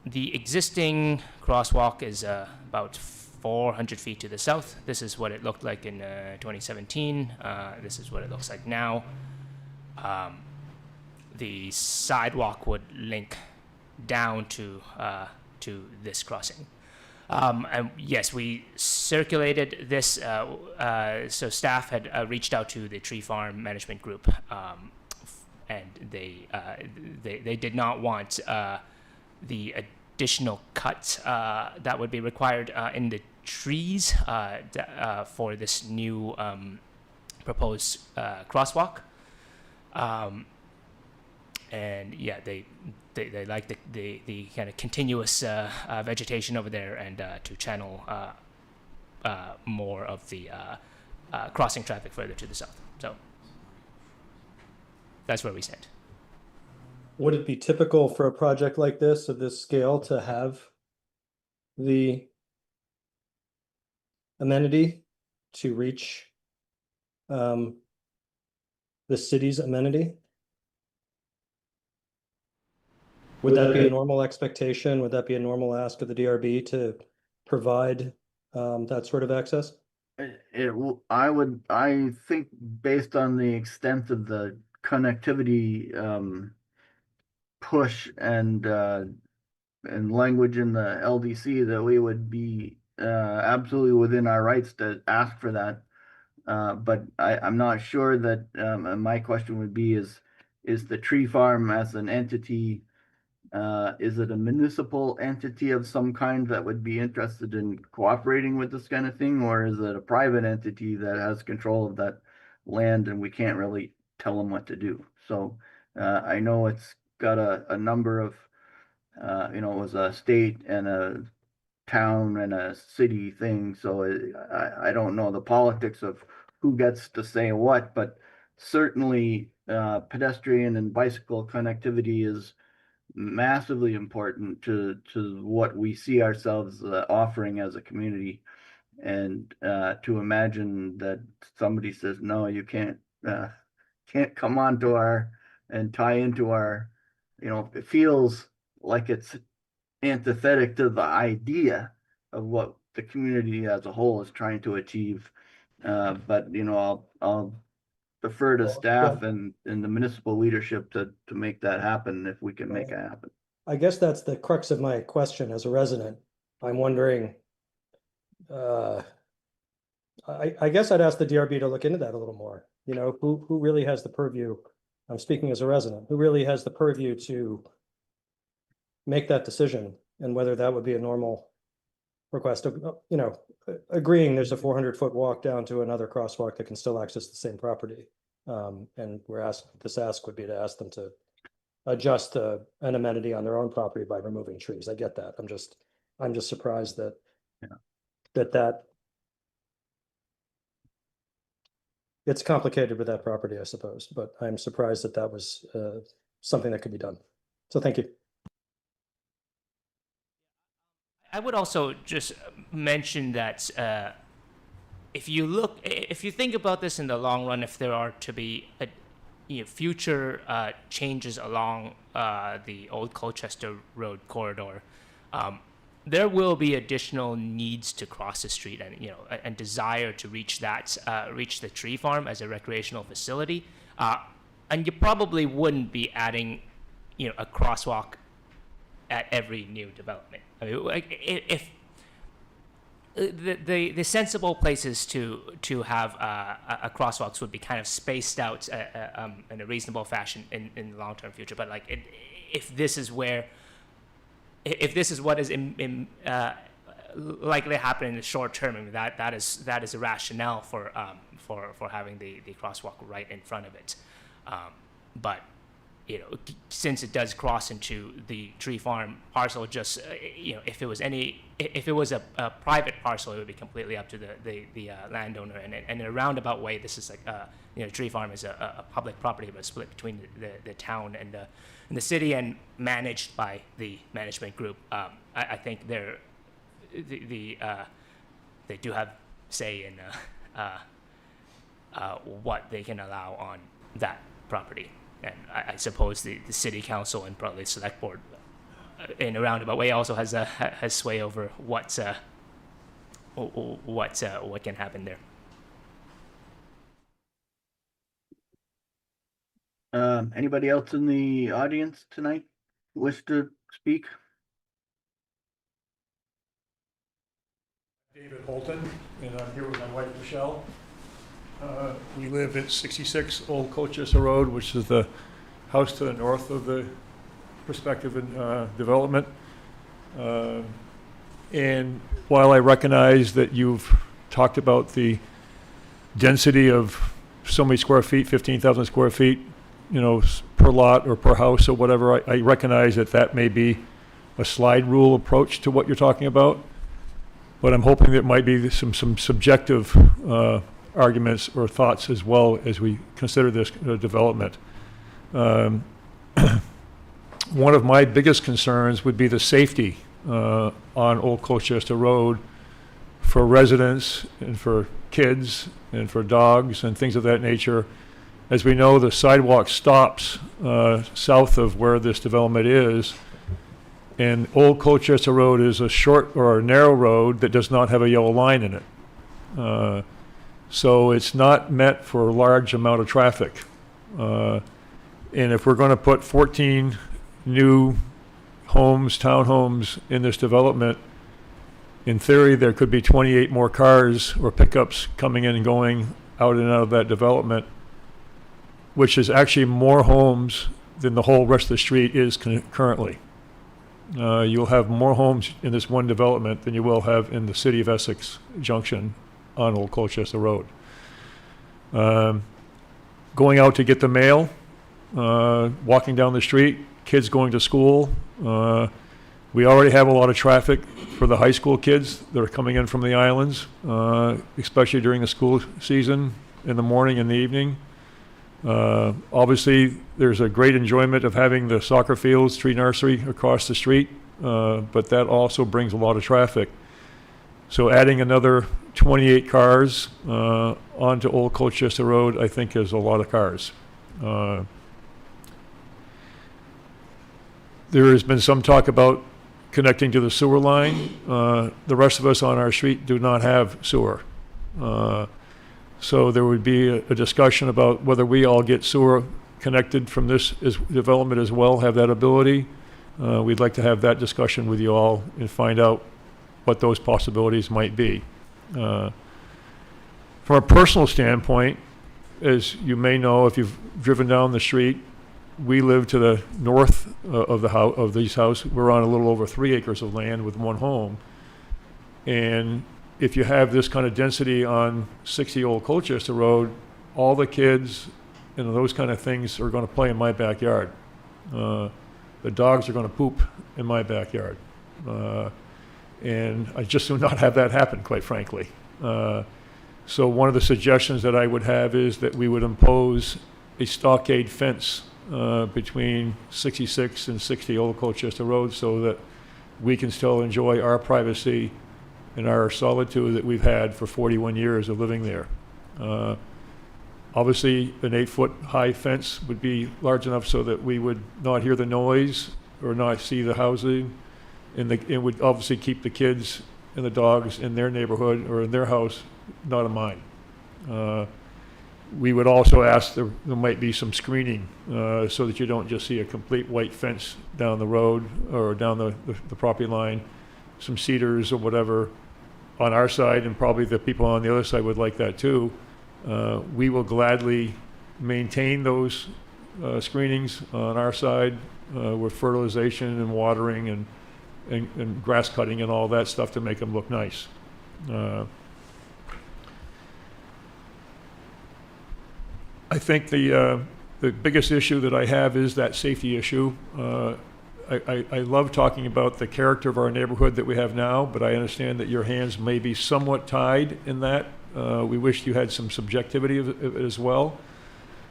the existing crosswalk is about 400 feet to the south. This is what it looked like in 2017. This is what it looks like now. The sidewalk would link down to this crossing. And yes, we circulated this. So staff had reached out to the tree farm management group, and they did not want the additional cut that would be required in the trees for this new proposed crosswalk. And yeah, they like the kind of continuous vegetation over there, and to channel more of the crossing traffic further to the south. So that's where we stand. Would it be typical for a project like this, of this scale, to have the amenity to reach the city's amenity? Would that be a normal expectation? Would that be a normal ask of the DRB to provide that sort of access? I think based on the extent of the connectivity push and language in the LDC, that we would be absolutely within our rights to ask for that. But I'm not sure that, my question would be, is the tree farm as an entity, is it a municipal entity of some kind that would be interested in cooperating with this kind of thing? Or is it a private entity that has control of that land and we can't really tell them what to do? So I know it's got a number of, it was a state and a town and a city thing. So I don't know the politics of who gets to say what, but certainly pedestrian and bicycle connectivity is massively important to what we see ourselves offering as a community. And to imagine that somebody says, no, you can't come onto our and tie into our, it feels like it's antithetic to the idea of what the community as a whole is trying to achieve. But I'll defer to staff and the municipal leadership to make that happen, if we can make it happen. I guess that's the crux of my question as a resident. I'm wondering, I guess I'd ask the DRB to look into that a little more. Who really has the purview? I'm speaking as a resident. Who really has the purview to make that decision, and whether that would be a normal request of, agreeing there's a 400-foot walk down to another crosswalk that can still access the same property. And this ask would be to ask them to adjust an amenity on their own property by removing trees. I get that. I'm just surprised that that it's complicated with that property, I suppose, but I'm surprised that was something that could be done. So thank you. I would also just mention that if you think about this in the long run, if there are to be future changes along the old Colchester Road corridor, there will be additional needs to cross the street and desire to reach the tree farm as a recreational facility, and you probably wouldn't be adding a crosswalk at every new development. I mean, if the sensible places to have crosswalks would be kind of spaced out in a reasonable fashion in the long-term future. But if this is what is likely to happen in the short term, I mean, that is a rationale for having the crosswalk right in front of it. But since it does cross into the tree farm parcel, just if it was a private parcel, it would be completely up to the landowner. And in a roundabout way, this is tree farm is a public property, but split between the town and the city, and managed by the management group. I think they do have say in what they can allow on that property. And I suppose the city council and probably the select board, in a roundabout way, also has sway over what can happen there. Anybody else in the audience tonight wish to speak? David Holton, and I'm here with my wife Michelle. We live at 66 Old Colchester Road, which is the house to the north of the prospective development. And while I recognize that you've talked about the density of so many square feet, 15,000 square feet, per lot or per house or whatever, I recognize that may be a slide rule approach to what you're talking about. But I'm hoping there might be some subjective arguments or thoughts as well as we consider this development. One of my biggest concerns would be the safety on Old Colchester Road for residents and for kids and for dogs and things of that nature. As we know, the sidewalk stops south of where this development is, and Old Colchester Road is a short or a narrow road that does not have a yellow line in it. So it's not meant for a large amount of traffic. And if we're going to put 14 new townhomes in this development, in theory, there could be 28 more cars or pickups coming in and going out and out of that development, which is actually more homes than the whole rest of the street is currently. You'll have more homes in this one development than you will have in the city of Essex Junction on Old Colchester Road. Going out to get the mail, walking down the street, kids going to school. We already have a lot of traffic for the high school kids that are coming in from the islands, especially during the school season in the morning and the evening. Obviously, there's a great enjoyment of having the soccer fields, tree nursery across the street, but that also brings a lot of traffic. So adding another 28 cars onto Old Colchester Road, I think, is a lot of cars. There has been some talk about connecting to the sewer line. The rest of us on our street do not have sewer. So there would be a discussion about whether we all get sewer connected from this development as well, have that ability. We'd like to have that discussion with you all and find out what those possibilities might be. From a personal standpoint, as you may know, if you've driven down the street, we live to the north of these houses. We're on a little over 3 acres of land with one home. And if you have this kind of density on 60 Old Colchester Road, all the kids and those kind of things are going to play in my backyard. The dogs are going to poop in my backyard. And I just do not have that happen, quite frankly. So one of the suggestions that I would have is that we would impose a stockade fence between 66 and 60 Old Colchester Road, so that we can still enjoy our privacy and our solitude that we've had for 41 years of living there. Obviously, an 8-foot high fence would be large enough so that we would not hear the noise or not see the housing, and it would obviously keep the kids and the dogs in their neighborhood or in their house, not in mine. We would also ask there might be some screening so that you don't just see a complete white fence down the road or down the property line, some cedars or whatever on our side, and probably the people on the other side would like that too. We will gladly maintain those screenings on our side with fertilization and watering and grass cutting and all that stuff to make them look nice. I think the biggest issue that I have is that safety issue. I love talking about the character of our neighborhood that we have now, but I understand that your hands may be somewhat tied in that. We wish you had some subjectivity of it as well.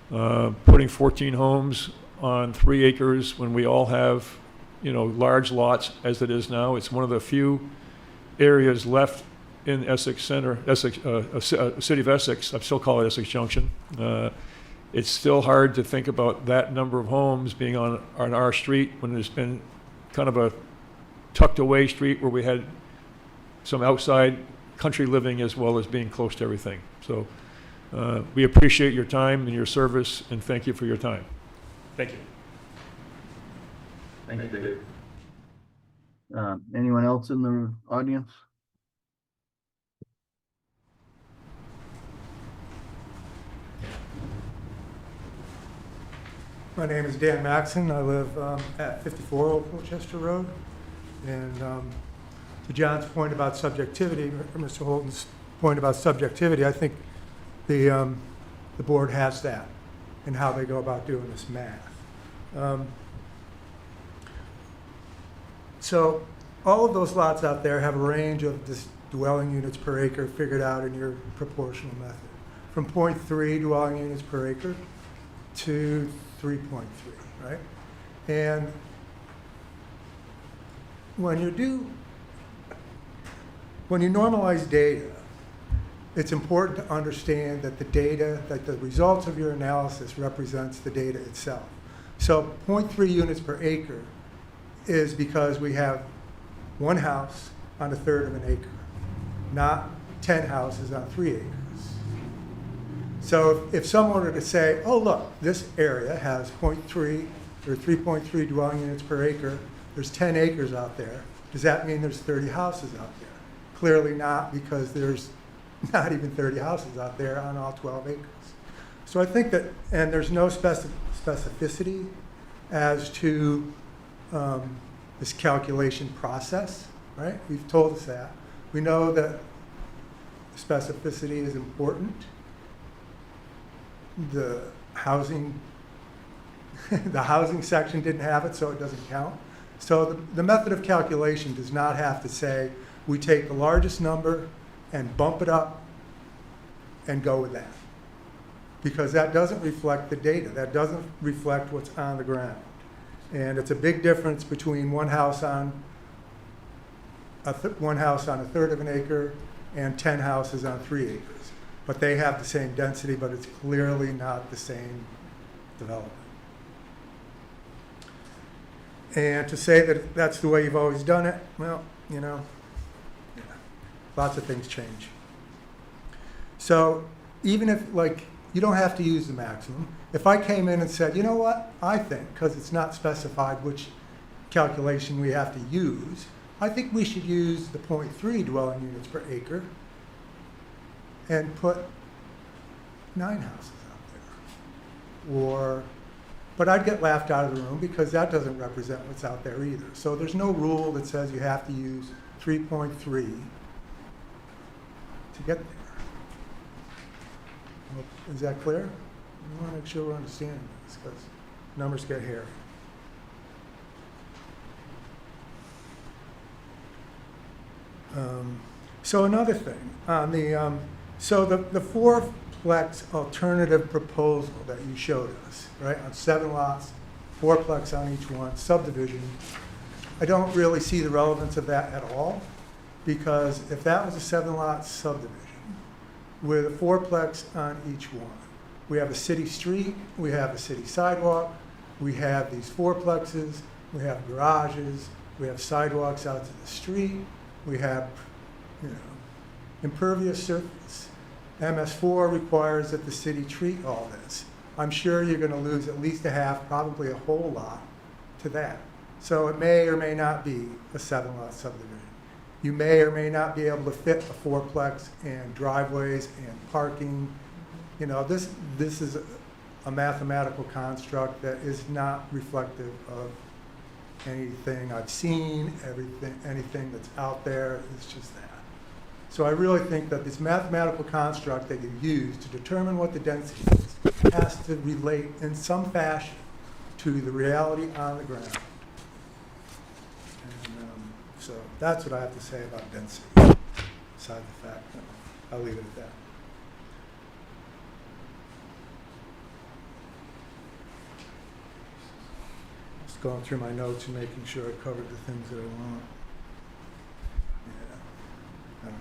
Putting 14 homes on 3 acres when we all have, large lots as it is now. It's one of the few areas left in Essex Center, city of Essex. I still call it Essex Junction. It's still hard to think about that number of homes being on our street when there's been kind of a tucked away street where we had some outside country living as well as being close to everything. So we appreciate your time and your service, and thank you for your time. Thank you. Thank you, Dave. Anyone else in the audience? My name is Dan Maxon. I live at 54 Old Colchester Road. And to John's point about subjectivity, or Mr. Holton's point about subjectivity, I think the board has that in how they go about doing this math. So all of those lots out there have a range of this dwelling units per acre figured out in your proportional method, from 0.3 dwelling units per acre to 3.3, right? And when you normalize data, it's important to understand that the data, that the results of your analysis represents the data itself. So 0.3 units per acre is because we have 1 house on 1/3 of an acre, not 10 houses on 3 acres. So if someone were to say, oh, look, this area has 0.3 or 3.3 dwelling units per acre, there's 10 acres out there, does that mean there's 30 houses out there? Clearly not, because there's not even 30 houses out there on all 12 acres. So I think that, and there's no specificity as to this calculation process, right? We've told us that. We know that specificity is important. The housing section didn't have it, so it doesn't count. So the method of calculation does not have to say we take the largest number and bump it up and go with that, because that doesn't reflect the data. That doesn't reflect what's on the ground. And it's a big difference between one house on a 1/3 of an acre and 10 houses on 3 acres. But they have the same density, but it's clearly not the same development. And to say that that's the way you've always done it, well, lots of things change. So even if, you don't have to use the maximum. If I came in and said, you know what, I think, because it's not specified which calculation we have to use, I think we should use the 0.3 dwelling units per acre and put 9 houses out there. But I'd get laughed out of the room because that doesn't represent what's out there either. So there's no rule that says you have to use 3.3 to get there. Well, is that clear? I want to make sure we're understanding this, because numbers get hairy. So another thing on the so the 4-plex alternative proposal that you showed us, right, on 7 lots, 4-plex on each one, subdivision. I don't really see the relevance of that at all, because if that was a 7-lot subdivision with a fourplex on each one, we have a city street, we have a city sidewalk, we have these fourplexes, we have garages, we have sidewalks out to the street, we have, you know, impervious surface. MS4 requires that the city treat all this. I'm sure you're going to lose at least a half, probably a whole lot to that. So it may or may not be a 7-lot subdivision. You may or may not be able to fit a fourplex and driveways and parking. You know, this is a mathematical construct that is not reflective of anything I've seen, anything that's out there. It's just that. So I really think that this mathematical construct that you use to determine what the density is has to relate in some fashion to the reality on the ground. And so that's what I have to say about density, aside the fact that I'll leave it at that. Just going through my notes and making sure I covered the things that I want. Yeah, I don't know.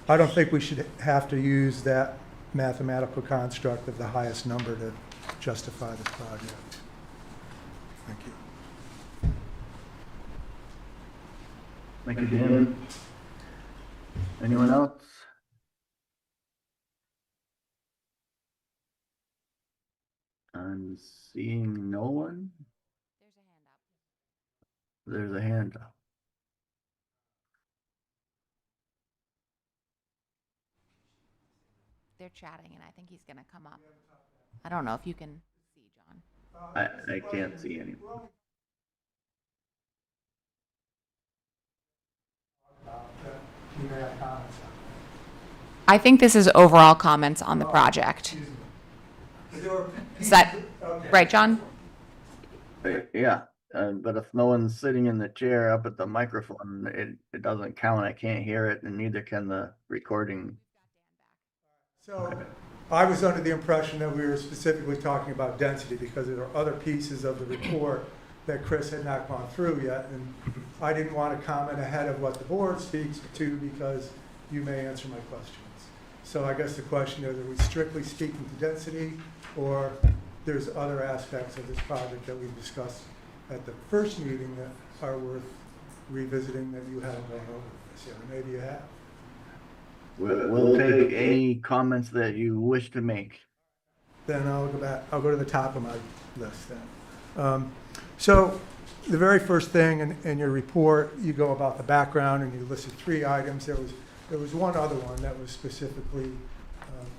I don't think we should have to use that mathematical construct of the highest number to justify the project. Thank you. Thank you, Dan. Anyone else? I'm seeing no one. There's a hand up. They're chatting, and I think he's going to come up. I don't know if you can see, John. I can't see anyone. I think this is overall comments on the project. Is that right, John? Yeah, but if no one's sitting in the chair up at the microphone, it doesn't count. I can't hear it, and neither can the recording. So I was under the impression that we were specifically talking about density because there are other pieces of the report that Chris had not gone through yet, and I didn't want to comment ahead of what the board speaks to because you may answer my questions. So I guess the question is, are we strictly speaking to density, or there's other aspects of this project that we discussed at the first meeting that are worth revisiting that you haven't gone over this yet, or maybe you have? We'll take any comments that you wish to make. Then I'll go back. I'll go to the top of my list then. So the very first thing in your report, you go about the background and you listed 3 items. There was one other one that was specifically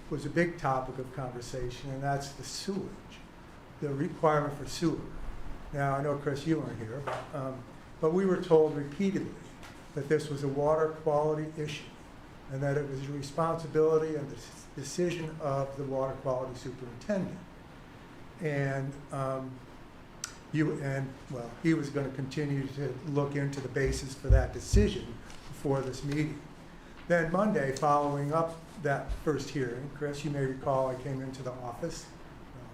was a big topic of conversation, and that's the sewage, the requirement for sewer. Now I know, Chris, you weren't here, but we were told repeatedly that this was a water quality issue, and that it was the responsibility and the decision of the water quality superintendent. And he was going to continue to look into the basis for that decision before this meeting. Then Monday, following up that first hearing, Chris, you may recall I came into the office,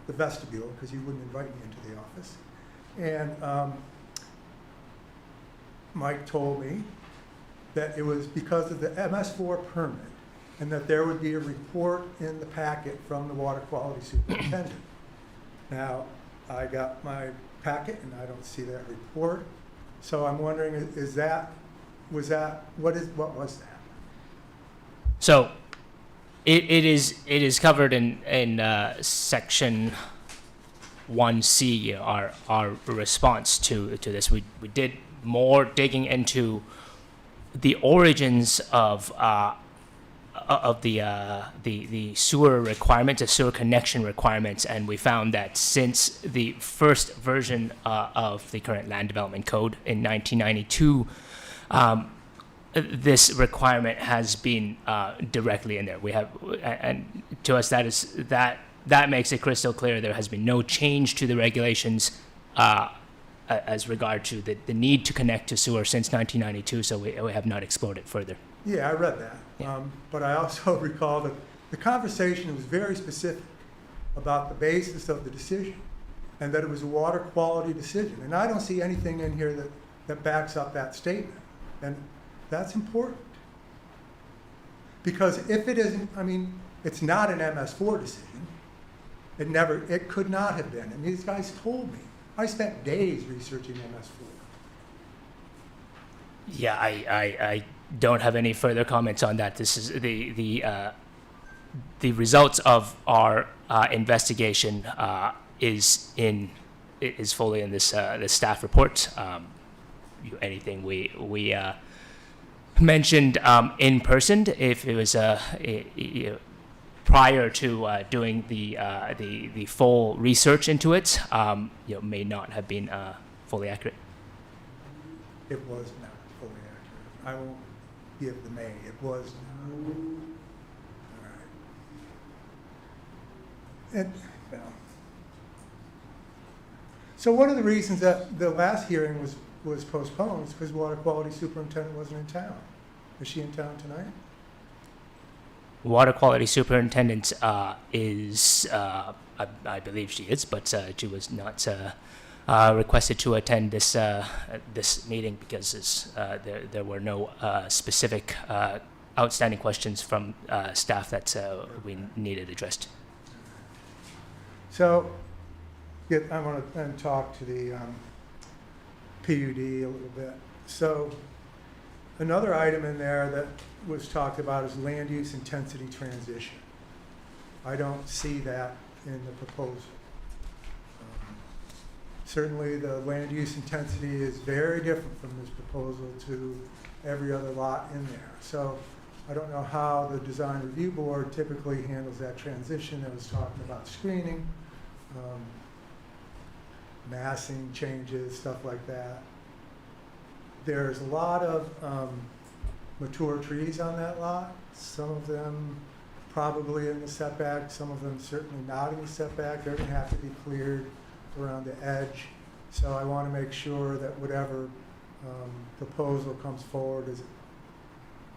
the vestibule, because you wouldn't invite me into the office. And Mike told me that it was because of the MS4 permit and that there would be a report in the packet from the water quality superintendent. Now, I got my packet and I don't see that report. So I'm wondering, what was that? So it is covered in section 1C, our response to this. We did more digging into the origins of the sewer requirements, the sewer connection requirements, and we found that since the first version of the current land development code in 1992, this requirement has been directly in there. We have, and to us that makes it crystal clear there has been no change to the regulations as regard to the need to connect to sewer since 1992, so we have not explored it further. Yeah, I read that. Yeah. But I also recall that the conversation was very specific about the basis of the decision and that it was a water quality decision. And I don't see anything in here that that backs up that statement. And that's important. Because if it isn't, I mean, it's not an MS4 decision. It could not have been. And these guys told me. I spent days researching MS4. Yeah, I don't have any further comments on that. This is the results of our investigation is fully in this staff report. Anything we mentioned in person, if it was prior to doing the full research into it, may not have been fully accurate. It was not fully accurate. I won't give the may. It was not. All right. So one of the reasons that the last hearing was postponed is because water quality superintendent wasn't in town. Is she in town tonight? Water quality superintendent is, I believe she is, but she was not requested to attend this meeting because there were no specific outstanding questions from staff that we needed addressed. So, I want to then talk to the PUD a little bit. So, another item in there that was talked about is land use intensity transition. I don't see that in the proposal. Certainly the land use intensity is very different from this proposal to every other lot in there. So I don't know how the design review board typically handles that transition. I was talking about screening, massing changes, stuff like that. There's a lot of mature trees on that lot. Some of them probably in the setback, some of them certainly not in the setback. They're going to have to be cleared around the edge. So I want to make sure that whatever proposal comes forward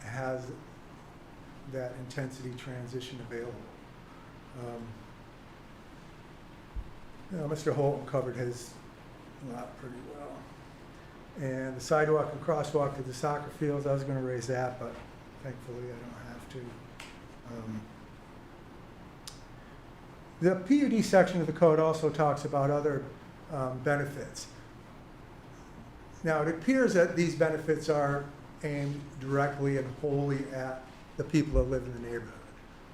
has that intensity transition available. Mr. Holton covered his lot pretty well. And the sidewalk and crosswalk to the soccer fields, I was going to raise that, but thankfully I don't have to. The PUD section of the code also talks about other benefits. Now, it appears that these benefits are aimed directly and wholly at the people that live in the neighborhood,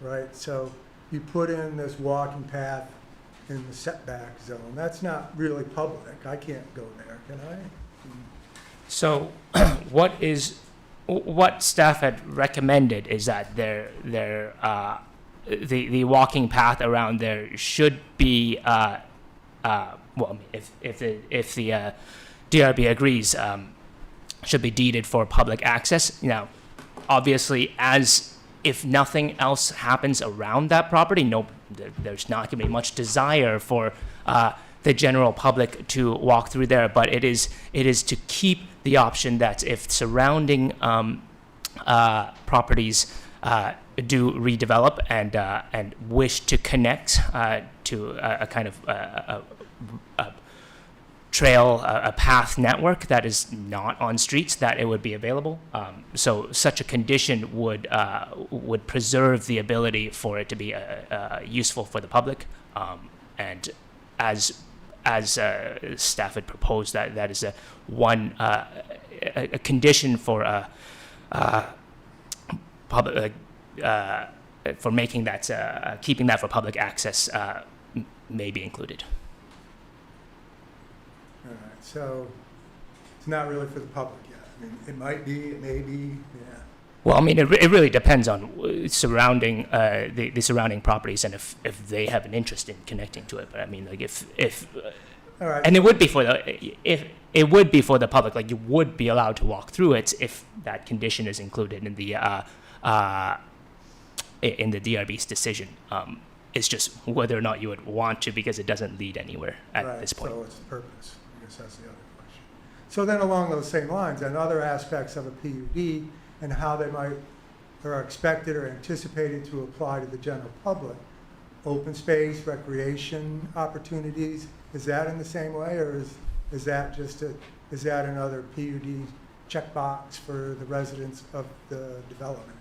right? So you put in this walking path in the setback zone. That's not really public. I can't go there, can I? So what staff had recommended is that the walking path around there should be if the DRB agrees, should be deeded for public access. Now, obviously, as if nothing else happens around that property, there's not going to be much desire for the general public to walk through there. But it is to keep the option that if surrounding properties do redevelop and wish to connect to a kind of a trail, a path network that is not on streets, that it would be available. So such a condition would preserve the ability for it to be useful for the public. And as staff had proposed, that is a condition for public for making that keeping that for public access may be included. All right, so it's not really for the public yet. I mean, it might be, it may be, yeah. Well, I mean, it really depends on surrounding the surrounding properties and if they have an interest in connecting to it. But I mean, like if all right. And it would be for the public. Like you would be allowed to walk through it if that condition is included in the DRB's decision. It's just whether or not you would want to, because it doesn't lead anywhere at this point. So it's the purpose. I guess that's the other question. So then along those same lines, and other aspects of a PUD and how they might or are expected or anticipated to apply to the general public, open space, recreation opportunities, is that in the same way, or is Is that is that another PUD checkbox for the residents of the development?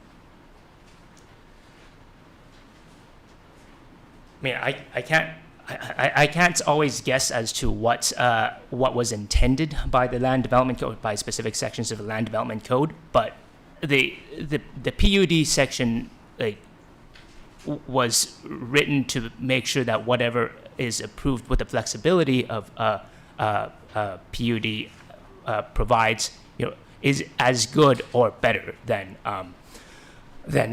I mean, I can't always guess as to what was intended by the land development code, by specific sections of the land development code, but the PUD section was written to make sure that whatever is approved with the flexibility of PUD provides, is as good or better than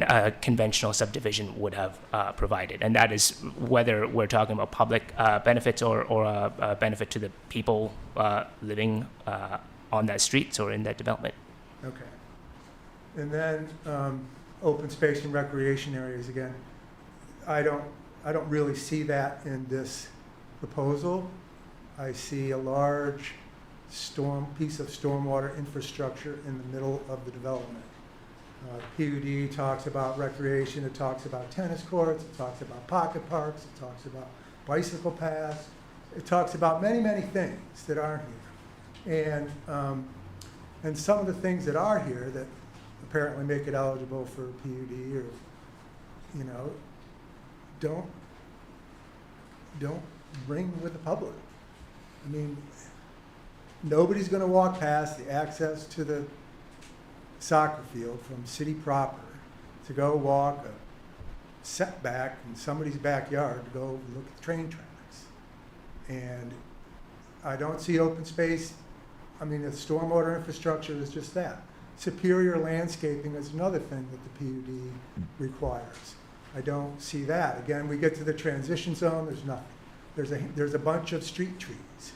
a conventional subdivision would have provided, and that is whether we're talking about public benefits or a benefit to the people living on that street or in that development. Okay. And then open space and recreation areas again. I don't really see that in this proposal. I see a large piece of stormwater infrastructure in the middle of the development. PUD talks about recreation, it talks about tennis courts, it talks about pocket parks, it talks about bicycle paths, it talks about many, many things that aren't here. And some of the things that are here that apparently make it eligible for PUD or, don't ring with the public. I mean, nobody's going to walk past the access to the soccer field from city proper to go walk a setback in somebody's backyard to go look at the train tracks. And I don't see open space. I mean, the stormwater infrastructure is just that. Superior landscaping is another thing that the PUD requires. I don't see that. Again, we get to the transition zone, there's nothing. There's a bunch of street trees.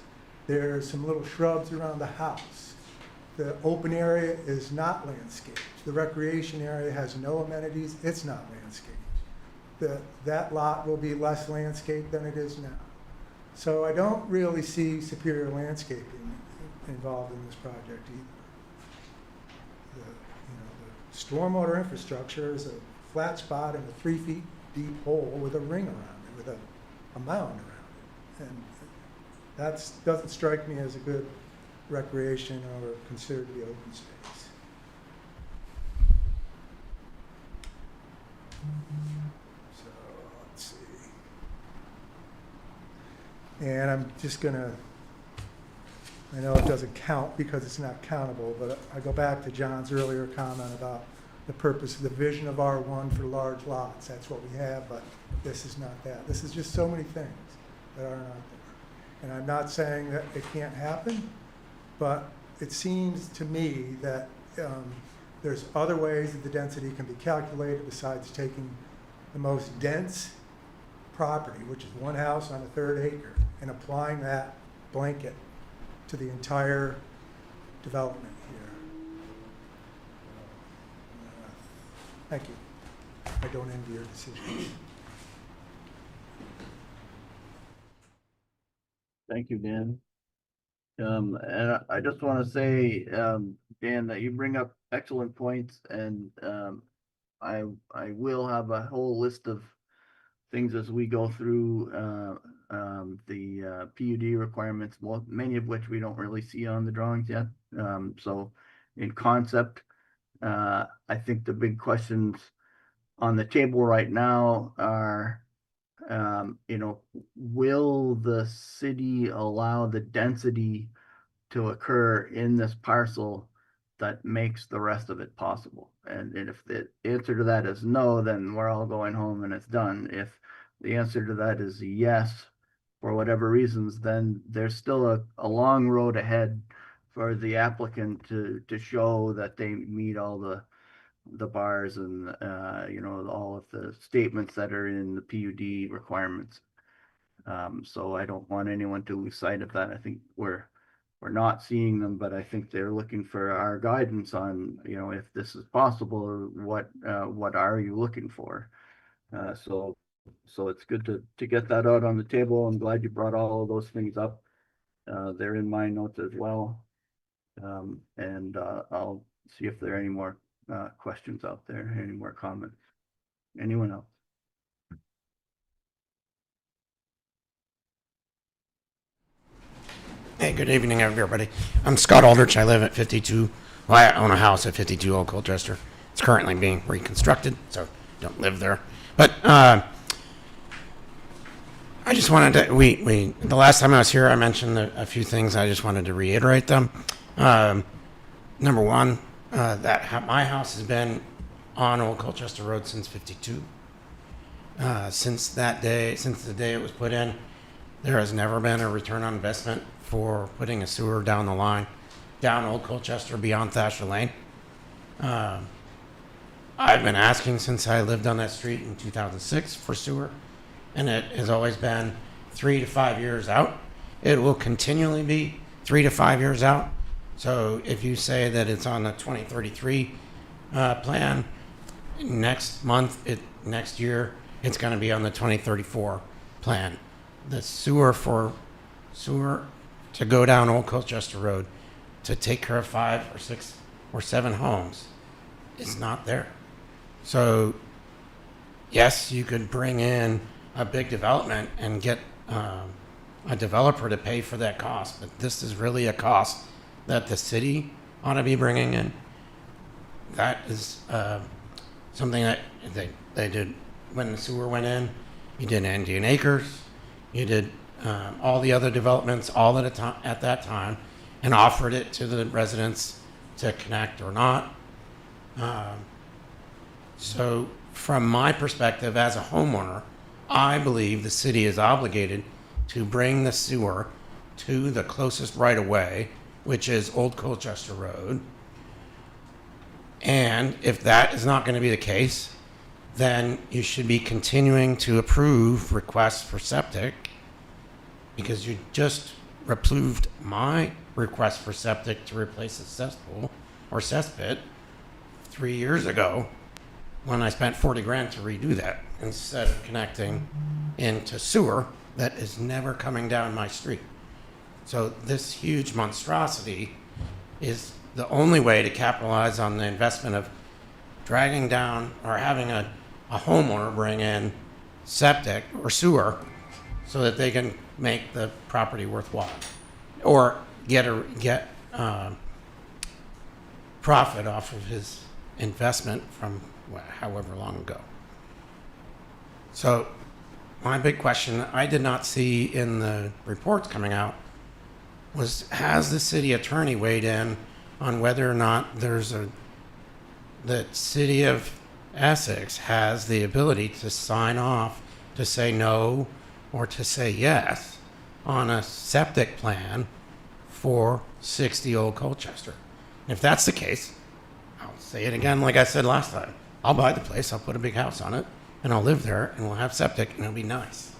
There's some little shrubs around the house. The open area is not landscaped. The recreation area has no amenities, it's not landscaped. That lot will be less landscaped than it is now. So I don't really see superior landscaping involved in this project either. The stormwater infrastructure is a flat spot in a 3 feet deep hole with a ring around it, with a mound around it. And that doesn't strike me as a good recreation or considered to be open space. So let's see. And I'm just gonna, I know it doesn't count because it's not countable, but I go back to John's earlier comment about the purpose of the vision of R1 for large lots. That's what we have, but this is not that. This is just so many things that are not there. And I'm not saying that it can't happen, but it seems to me that there's other ways that the density can be calculated besides taking the most dense property, which is one house on a 1/3 acre, and applying that blanket to the entire development here. Thank you. I don't envy your decisions. Thank you, Dan. And I just want to say, Dan, that you bring up excellent points, and I will have a whole list of things as we go through the PUD requirements, many of which we don't really see on the drawings yet. So in concept, I think the big questions on the table right now are, will the city allow the density to occur in this parcel that makes the rest of it possible? And if the answer to that is no, then we're all going home and it's done. If the answer to that is yes, for whatever reasons, then there's still a long road ahead for the applicant to show that they meet all the bars and all of the statements that are in the PUD requirements. So I don't want anyone to lose sight of that. I think we're not seeing them, but I think they're looking for our guidance on, if this is possible, what are you looking for? So it's good to get that out on the table. I'm glad you brought all of those things up. They're in my notes as well. And I'll see if there are any more questions out there, any more comments. Anyone else? Hey, good evening, everybody. I'm Scott Aldrich. I live at 52. Well, I own a house at 52 Old Colchester. It's currently being reconstructed, so don't live there. But I just wanted to. The last time I was here, I mentioned a few things. I just wanted to reiterate them. Number one, my house has been on Old Colchester Road since '52. Since the day it was put in, there has never been a return on investment for putting a sewer down the line, down Old Colchester beyond Thatcher Lane. I've been asking since I lived on that street in 2006 for sewer, and it has always been 3 to 5 years out. It will continually be 3 to 5 years out. So if you say that it's on the 2033 plan, next year, it's going to be on the 2034 plan. The sewer to go down Old Colchester Road to take care of 5 or 6 or 7 homes is not there. So yes, you could bring in a big development and get a developer to pay for that cost, but this is really a cost that the city ought to be bringing in. That is something that they did when the sewer went in. You did Indian Acres, you did all the other developments all at that time, and offered it to the residents to connect or not. So from my perspective as a homeowner, I believe the city is obligated to bring the sewer to the closest right-of-way, which is Old Colchester Road. And if that is not going to be the case, then you should be continuing to approve requests for septic, because you just approved my request for septic to replace a cesspool or cesspit 3 years ago, when I spent 40 grand to redo that instead of connecting into sewer that is never coming down my street. So this huge monstrosity is the only way to capitalize on the investment of dragging down or having a homeowner bring in septic or sewer so that they can make the property worthwhile or get profit off of his investment from however long ago. So my big question I did not see in the reports coming out was, has the city attorney weighed in on whether or not the city of Essex has the ability to sign off to say no or to say yes on a septic plan for 60 Old Colchester? If that's the case, I'll say it again like I said last time. I'll buy the place, I'll put a big house on it, and I'll live there, and we'll have septic, and it'll be nice.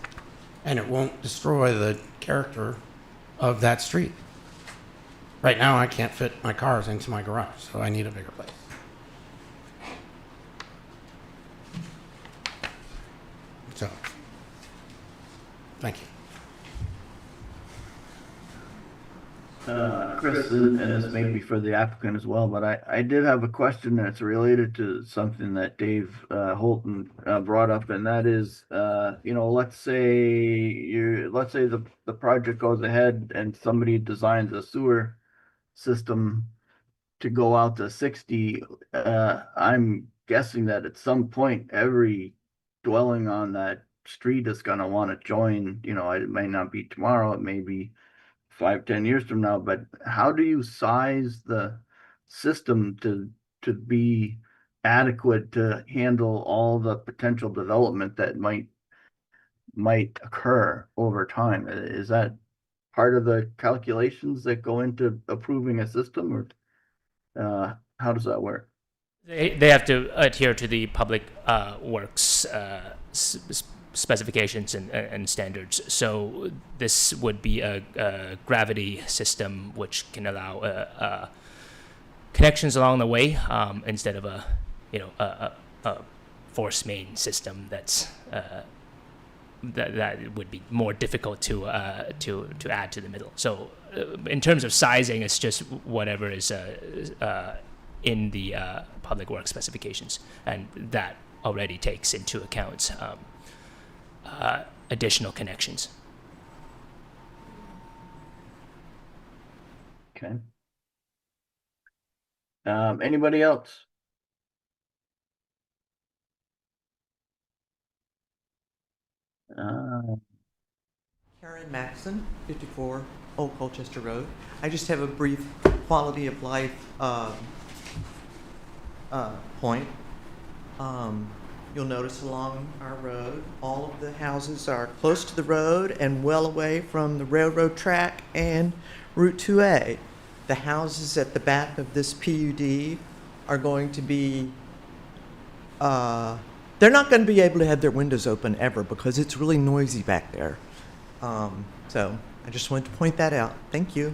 And it won't destroy the character of that street. Right now, I can't fit my cars into my garage, so I need a bigger place. So, thank you. Chris, and this may be for the applicant as well, but I did have a question that's related to something that Dave Holton brought up, and that is, let's say the project goes ahead and somebody designs a sewer system to go out to 60. I'm guessing that at some point every dwelling on that street is going to want to join. It may not be tomorrow, it may be 5-10 years from now, but how do you size the system to be adequate to handle all the potential development that might occur over time? Is that part of the calculations that go into approving a system, or how does that work? They have to adhere to the public works specifications and standards. So this would be a gravity system which can allow connections along the way instead of a force main system that's that would be more difficult to add to the middle. So in terms of sizing, it's just whatever is in the public works specifications, and that already takes into account additional connections. Okay. Anybody else? Karen Maxon, 54 Old Colchester Road. I just have a brief quality of life point. You'll notice along our road, all of the houses are close to the road and well away from the railroad track and Route 2A. The houses at the back of this PUD are going to be, they're not going to be able to have their windows open ever because it's really noisy back there. So I just wanted to point that out. Thank you.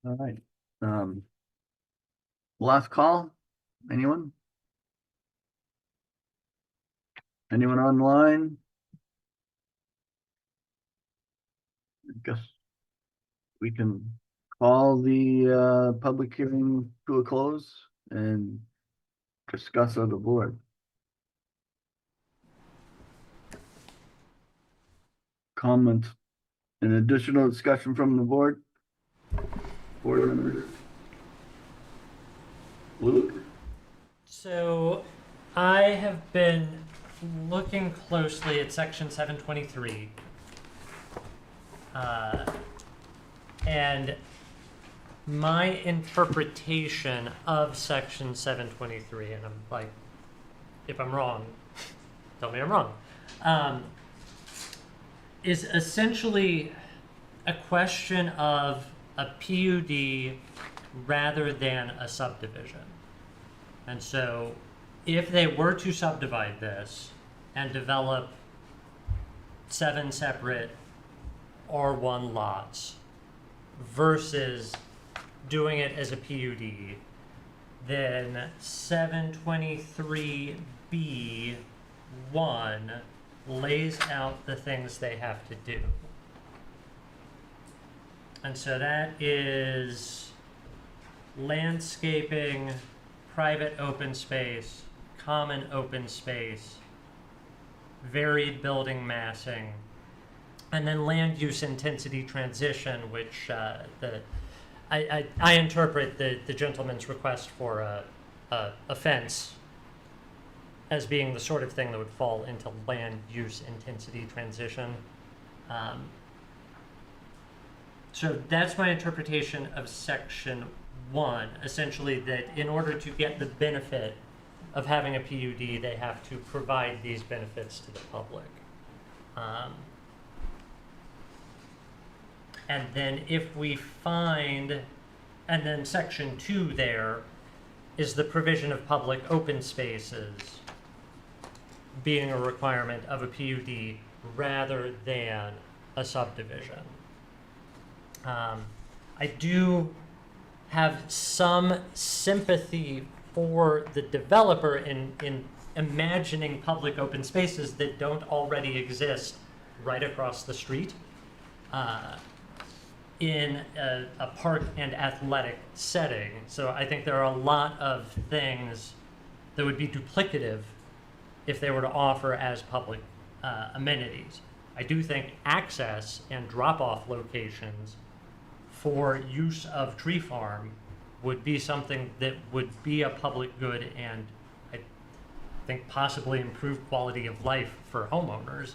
All right. Last call. Anyone? Anyone online? I guess we can call the public hearing to a close and discuss on the board. Comment and additional discussion from the board? Board members? Luke? So I have been looking closely at section 723. And my interpretation of section 723, and I'm like, if I'm wrong, tell me I'm wrong, is essentially a question of a PUD rather than a subdivision. And so if they were to subdivide this and develop 7 separate R1 lots versus doing it as a PUD, then 723B1 lays out the things they have to do. And so that is landscaping, private open space, common open space, varied building massing, and then land use intensity transition, which I interpret the gentleman's request for a fence as being the sort of thing that would fall into land use intensity transition. So that's my interpretation of section 1, essentially that in order to get the benefit of having a PUD, they have to provide these benefits to the public. And then if we find, and then section 2 there is the provision of public open spaces being a requirement of a PUD rather than a subdivision. I do have some sympathy for the developer in imagining public open spaces that don't already exist right across the street in a park and athletic setting. So I think there are a lot of things that would be duplicative if they were to offer as public amenities. I do think access and drop-off locations for use of tree farm would be something that would be a public good and I think possibly improve quality of life for homeowners.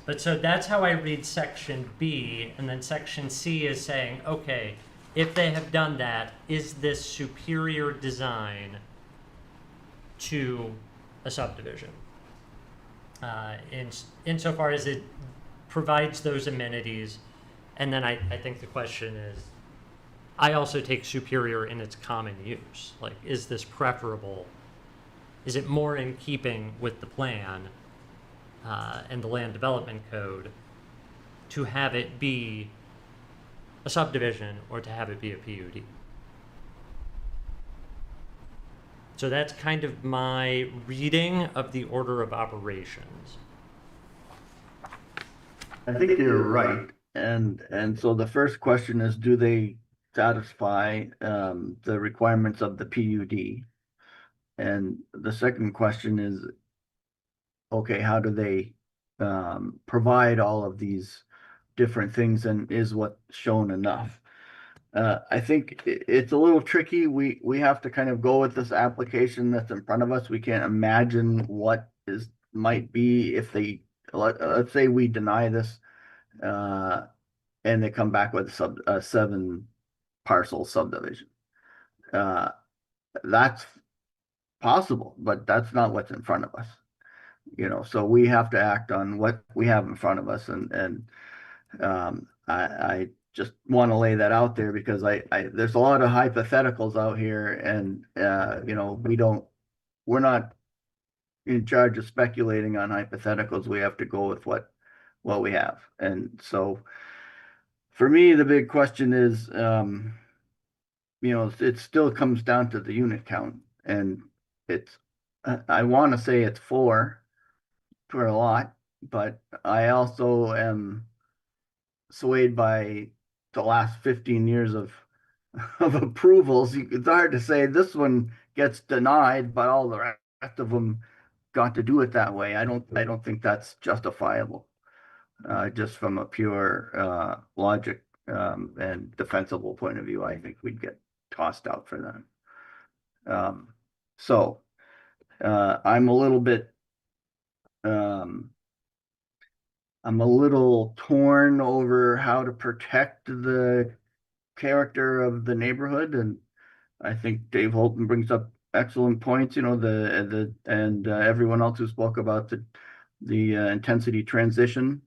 But so that's how I read section B, and then section C is saying, okay, if they have done that, is this superior design to a subdivision? Insofar as it provides those amenities, and then I think the question is, I also take superior in its common use. Like, is this preferable? Is it more in keeping with the plan and the land development code to have it be a subdivision or to have it be a PUD? So that's kind of my reading of the order of operations. I think you're right. And so the first question is, do they satisfy the requirements of the PUD. And the second question is, okay, how do they provide all of these different things, and is what's shown enough? I think it's a little tricky. We have to kind of go with this application that's in front of us. We can't imagine what might be if they, let's say we deny this, and they come back with a 7 parcel subdivision. That's possible, but that's not what's in front of us. So we have to act on what we have in front of us, and I just want to lay that out there, because there's a lot of hypotheticals out here, and we're not in charge of speculating on hypotheticals. We have to go with what we have. And so for me, the big question is, it still comes down to the unit count, and I want to say it's 4 for a lot, but I also am swayed by the last 15 years of approvals. It's hard to say this one gets denied, but all the rest of them got to do it that way. I don't think that's justifiable, just from a pure logic and defensible point of view. I think we'd get tossed out for that. So I'm a little bit I'm a little torn over how to protect the character of the neighborhood, and I think Dave Holton brings up excellent points. And everyone else who spoke about the intensity transition.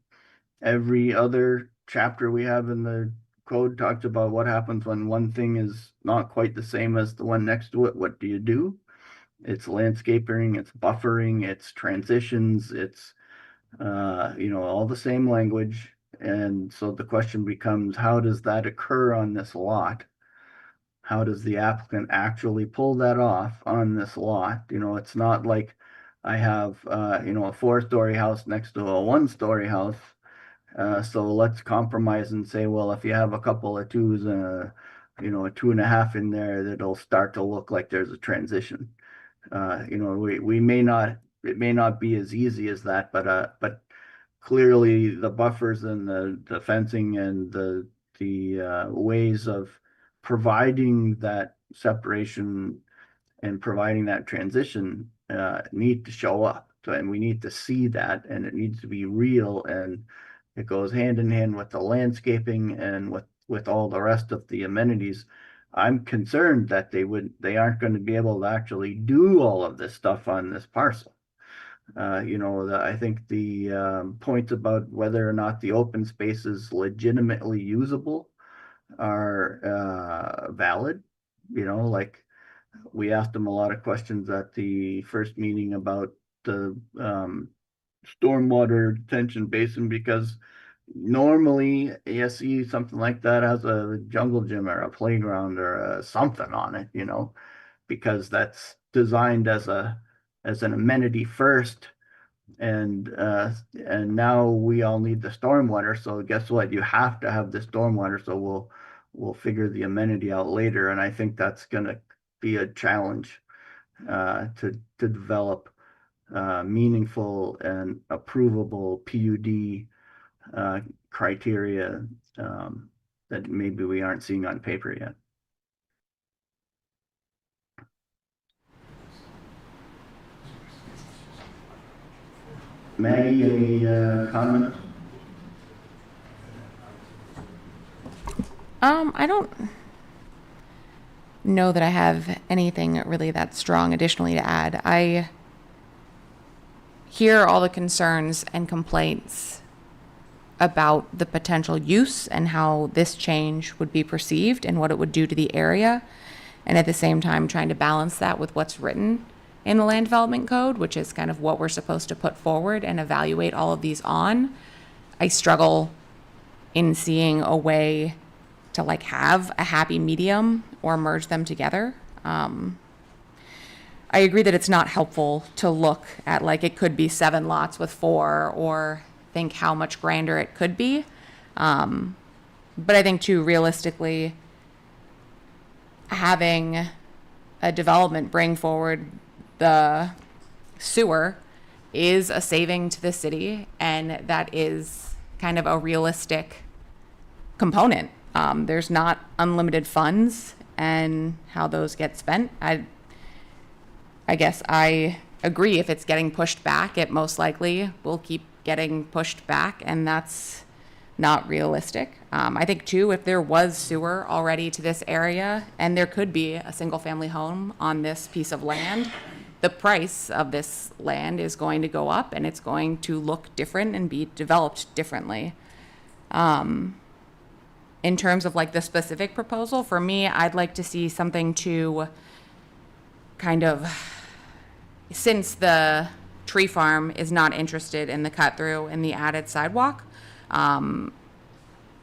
Every other chapter we have in the code talks about what happens when one thing is not quite the same as the one next to it. What do you do? It's landscaping, it's buffering, it's transitions, it's all the same language. And so the question becomes, how does that occur on this lot? How does the applicant actually pull that off on this lot? It's not like I have a 4-story house next to a 1-story house. So let's compromise and say, well, if you have a couple of 2s and a 2.5 in there, that'll start to look like there's a transition. We may not, it may not be as easy as that, but clearly the buffers and the fencing and the ways of providing that separation and providing that transition need to show up. And we need to see that, and it needs to be real, and it goes hand in hand with the landscaping and with all the rest of the amenities. I'm concerned that they aren't going to be able to actually do all of this stuff on this parcel. I think the points about whether or not the open space is legitimately usable are valid. Like we asked them a lot of questions at the first meeting about the stormwater detention basin, because normally you see something like that has a jungle gym or a playground or something on it, because that's designed as an amenity first, and now we all need the stormwater. So guess what? You have to have the stormwater. So we'll figure the amenity out later, and I think that's going to be a challenge to develop meaningful and approvable PUD criteria that maybe we aren't seeing on paper yet. Maggie, any comments? I don't know that I have anything really that strong additionally to add. I hear all the concerns and complaints about the potential use and how this change would be perceived and what it would do to the area. And at the same time, trying to balance that with what's written in the land development code, which is kind of what we're supposed to put forward and evaluate all of these on. I struggle in seeing a way to have a happy medium or merge them together. I agree that it's not helpful to look at it could be 7 lots with 4, or think how much grander it could be. But I think too, realistically, having a development bring forward the sewer is a saving to the city, and that is kind of a realistic component. There's not unlimited funds, and how those get spent, I guess I agree. If it's getting pushed back, it most likely will keep getting pushed back, and that's not realistic. I think too, if there was sewer already to this area, and there could be a single family home on this piece of land, the price of this land is going to go up, and it's going to look different and be developed differently. In terms of like the specific proposal, for me, I'd like to see something to kind of, since the tree farm is not interested in the cut through and the added sidewalk, an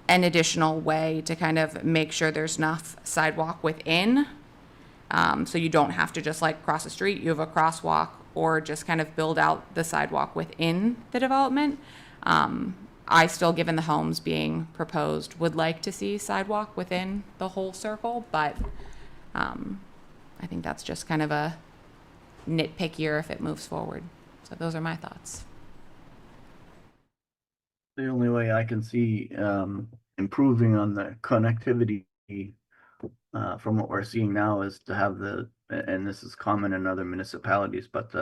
additional way to kind of make sure there's enough sidewalk within. So you don't have to just like cross the street, you have a crosswalk, or just kind of build out the sidewalk within the development. I still, given the homes being proposed, would like to see sidewalk within the whole circle, but I think that's just kind of a nitpickier if it moves forward. So those are my thoughts. The only way I can see improving on the connectivity from what we're seeing now is to have and this is common in other municipalities, but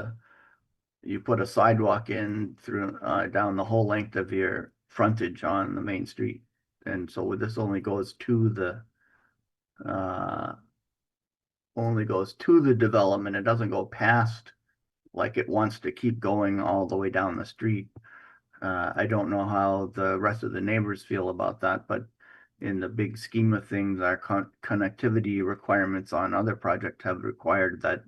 you put a sidewalk in through down the whole length of your frontage on the main street. And so this only goes to the development. It doesn't go past, like it wants to keep going all the way down the street. I don't know how the rest of the neighbors feel about that, but in the big scheme of things, our connectivity requirements on other projects have required that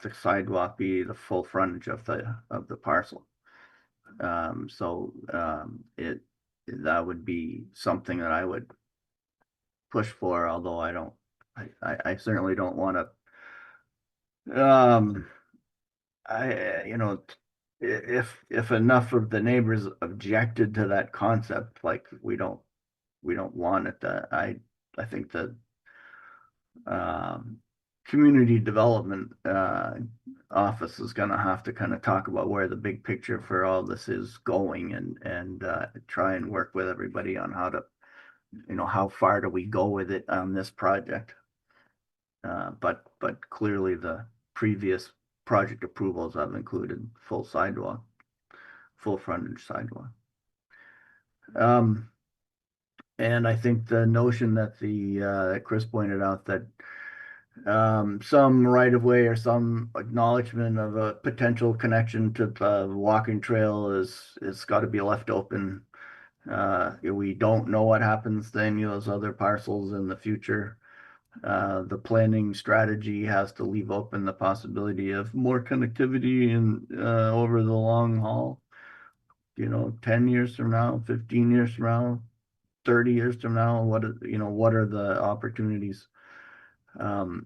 the sidewalk be the full frontage of the parcel. That would be something that I would push for, although I certainly don't want to, if enough of the neighbors objected to that concept, like we don't want it, I think that community development office is going to have to kind of talk about where the big picture for all this is going, and try and work with everybody on how to, how far do we go with it on this project. But clearly the previous project approvals have included full frontage sidewalk. And I think the notion that Chris pointed out that some right of way or some acknowledgement of a potential connection to the walking trail is got to be left open. We don't know what happens to any of those other parcels in the future. The planning strategy has to leave open the possibility of more connectivity over the long haul. 10 years from now, 15 years from now, 30 years from now, what are the opportunities? Did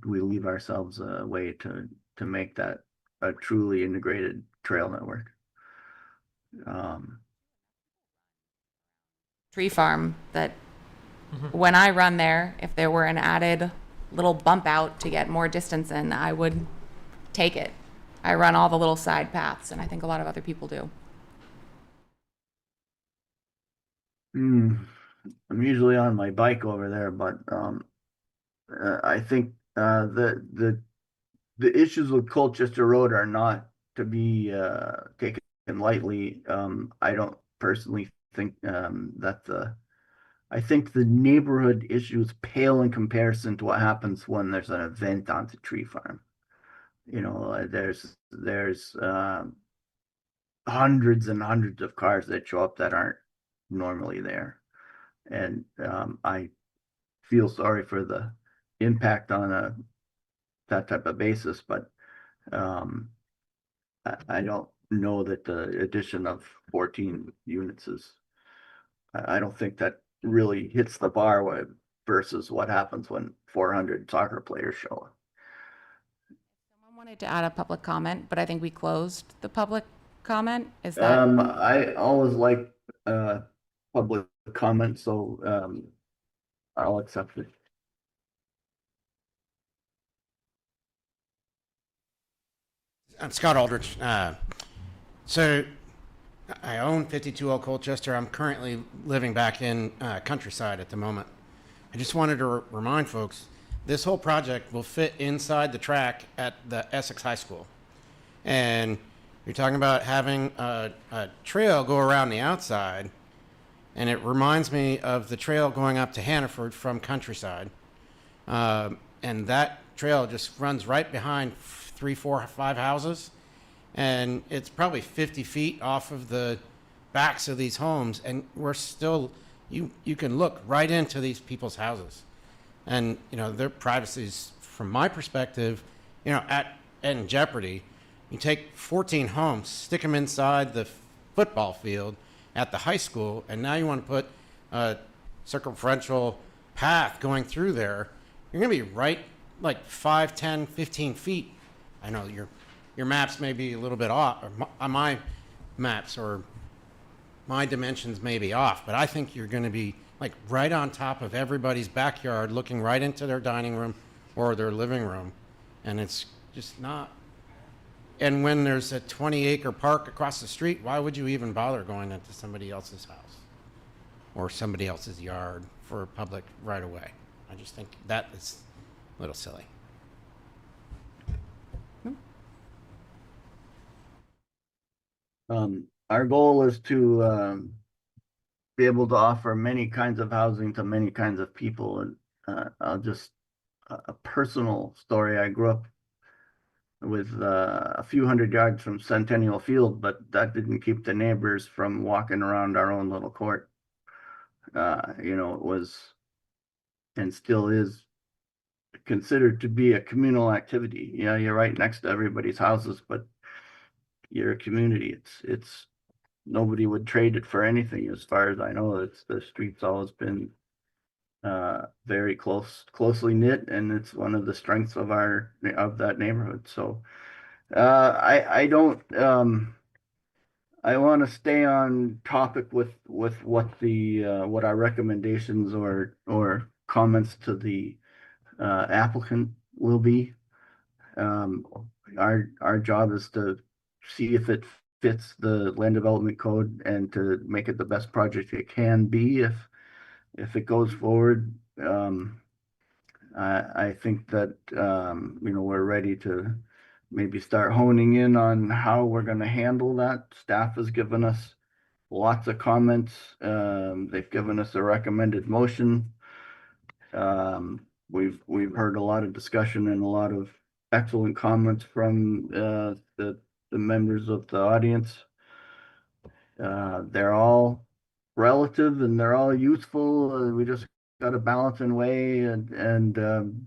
we leave ourselves a way to make that a truly integrated trail network? Tree farm that when I run there, if there were an added little bump out to get more distance in, I would take it. I run all the little side paths, and I think a lot of other people do. I'm usually on my bike over there, but I think the issues with Colchester Road are not to be taken lightly. I don't personally think I think the neighborhood issues pale in comparison to what happens when there's an event on the tree farm. There's hundreds and hundreds of cars that show up that aren't normally there. And I feel sorry for the impact on that type of basis, but I don't know that the addition of 14 units I don't think that really hits the bar versus what happens when 400 soccer players show up. Someone wanted to add a public comment, but I think we closed the public comment. Is that? I always like public comment, so I'll accept it. I'm Scott Aldrich. So I own 52 Old Colchester. I'm currently living back in Countryside at the moment. I just wanted to remind folks, this whole project will fit inside the track at the Essex High School. And you're talking about having a trail go around the outside, and it reminds me of the trail going up to Hannaford from Countryside. And that trail just runs right behind 3, 4, 5 houses, and it's probably 50 feet off of the backs of these homes, and we're still, you can look right into these people's houses, and their privacy is, from my perspective, in jeopardy. You take 14 homes, stick them inside the football field at the high school, and now you want to put a circumferential path going through there. You're going to be right like 5, 10, 15 feet. I know your maps may be a little bit off, or my maps or my dimensions may be off, but I think you're going to be like right on top of everybody's backyard, looking right into their dining room or their living room, and it's just not. And when there's a 20-acre park across the street, why would you even bother going into somebody else's house or somebody else's yard for a public right of way? I just think that is a little silly. Our goal is to be able to offer many kinds of housing to many kinds of people. And I'll just a personal story. I grew up with a few hundred yards from Centennial Field, but that didn't keep the neighbors from walking around our own little court. It was and still is considered to be a communal activity. You're right next to everybody's houses, but you're a community. It's nobody would trade it for anything, as far as I know. It's the street's always been very closely knit, and it's one of the strengths of that neighborhood. So I don't I want to stay on topic with what our recommendations or comments to the applicant will be. Our job is to see if it fits the land development code and to make it the best project it can be. If it goes forward, I think that we're ready to maybe start honing in on how we're going to handle that. Staff has given us lots of comments. They've given us a recommended motion. We've heard a lot of discussion and a lot of excellent comments from the members of the audience. They're all relative and they're all useful. We just got to balance and weigh and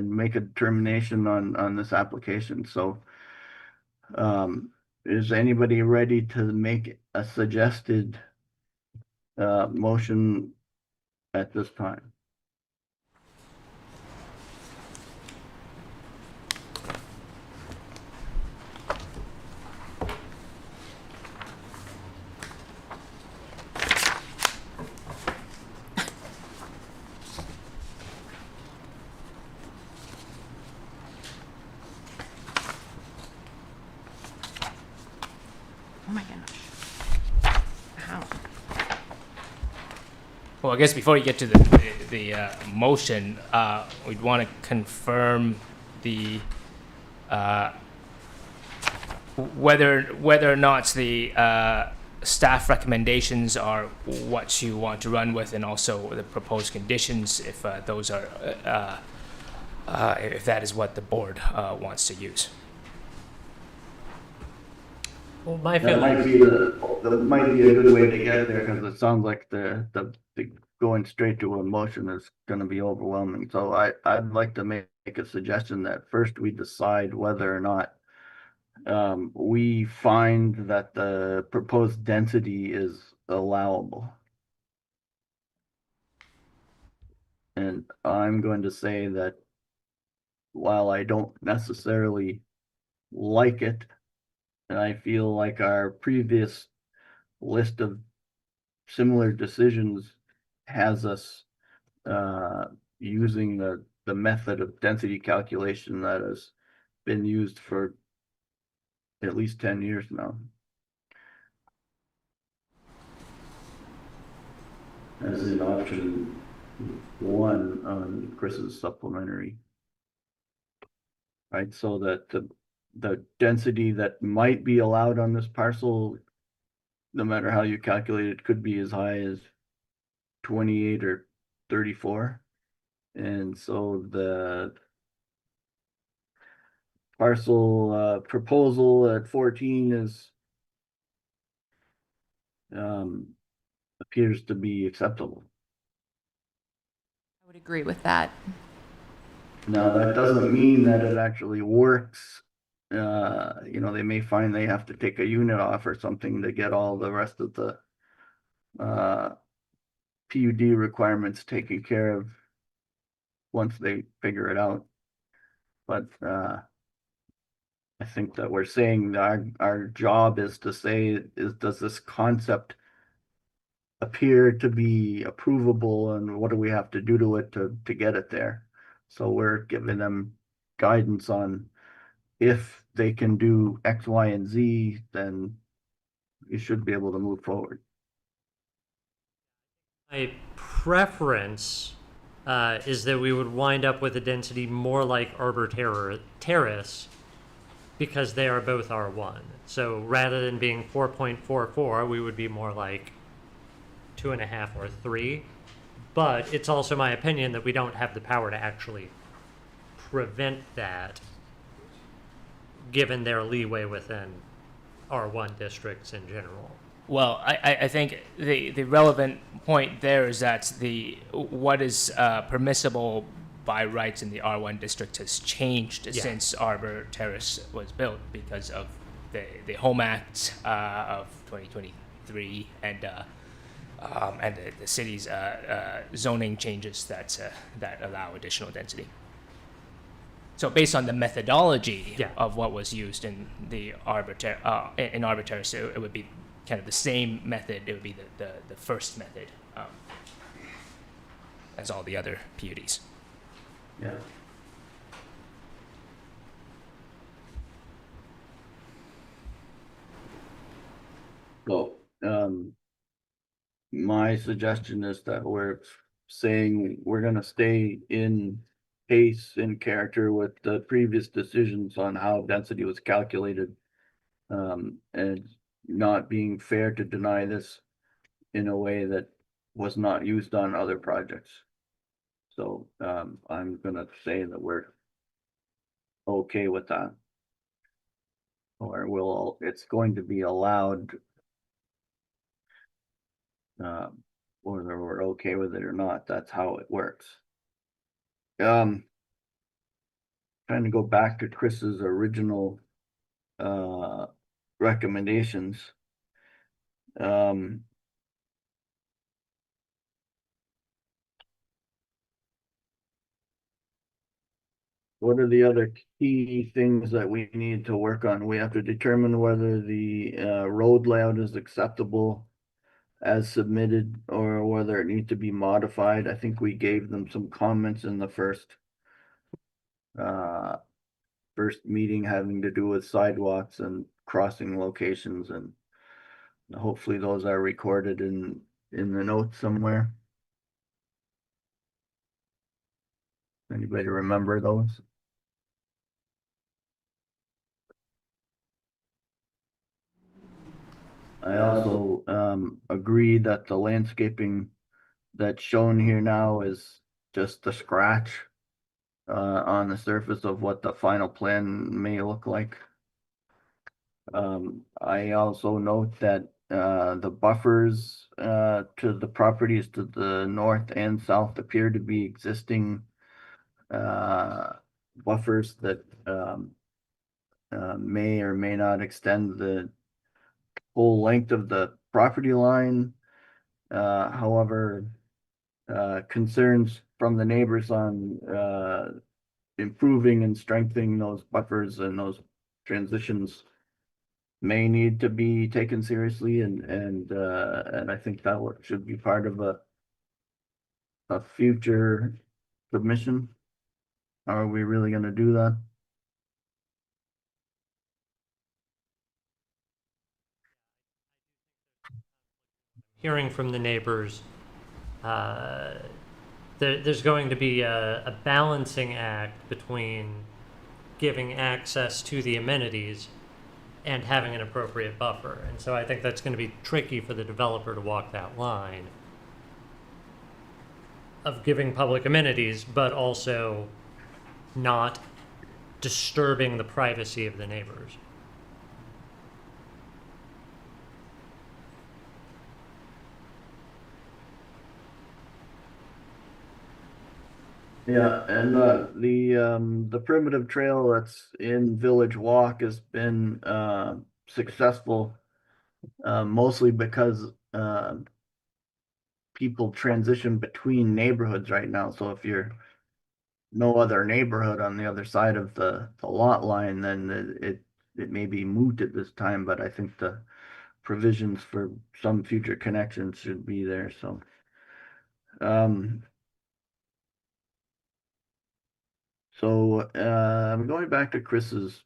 make a determination on this application. So, is anybody ready to make a suggested motion at this time? Oh my gosh. How? Well, I guess before you get to the motion, we'd want to confirm the whether or not the staff recommendations are what you want to run with, and also the proposed conditions, if those are if that is what the board wants to use. Well, my That feeling. might be a good way to get there, because it sounds like the going straight to a motion is going to be overwhelming. So I'd like to make a suggestion that first we decide whether or not we find that the proposed density is allowable. And I'm going to say that while I don't necessarily like it, and I feel like our previous list of similar decisions has us using the method of density calculation that has been used for at least 10 years now. As in option 1 on Chris's supplementary. Right, so that the density that might be allowed on this parcel, no matter how you calculate it, could be as high as 28 or 34. And so the parcel proposal at 14 is appears to be acceptable. I would agree with that. Now, that doesn't mean that it actually works. You know, they may find they have to take a unit off or something to get all the rest of the PUD requirements taken care of once they figure it out. But I think that we're saying that our job is to say, does this concept appear to be approvable, and what do we have to do to it to get it there? So we're giving them guidance on if they can do X, Y, and Z, then you should be able to move forward. My preference is that we would wind up with a density more like Arbor Terrace because they are both R1. So rather than being 4.44, we would be more like 2.5 or 3. But it's also my opinion that we don't have the power to actually prevent that, given their leeway within R1 districts in general. Well, I think the relevant point there is that what is permissible by rights in the R1 district has changed since Arbor Terrace was built because of the Home Act of 2023 and the city's zoning changes that allow additional density. So based on the methodology of what was used in the Arbor Terrace, it would be kind of the same method. It would be the first method as all the other PUDs. Yeah. Well, my suggestion is that we're saying we're going to stay in pace, in character with the previous decisions on how density was calculated, and not being fair to deny this in a way that was not used on other projects. So I'm gonna say that we're okay with that. Or it's going to be allowed, whether we're okay with it or not, that's how it works. Trying to go back to Chris's original recommendations. What are the other key things that we need to work on? We have to determine whether the road layout is acceptable as submitted or whether it needs to be modified. I think we gave them some comments in the first meeting having to do with sidewalks and crossing locations, and hopefully those are recorded in the notes somewhere. Anybody remember those? I also agree that the landscaping that's shown here now is just a scratch on the surface of what the final plan may look like. I also note that the buffers to the properties to the north and south appear to be existing buffers that may or may not extend the whole length of the property line. However, concerns from the neighbors on improving and strengthening those buffers and those transitions may need to be taken seriously, and I think that should be part of a future submission? Are we really gonna do that? Hearing from the neighbors, there's going to be a balancing act between giving access to the amenities and having an appropriate buffer. And so I think that's going to be tricky for the developer to walk that line of giving public amenities, but also not disturbing the privacy of the neighbors. Yeah, and the primitive trail that's in Village Walk has been successful, mostly because people transition between neighborhoods right now. So if you're no other neighborhood on the other side of the lot line, then it may be moot at this time, but I think the provisions for some future connections should be there, so. I'm going back to Chris's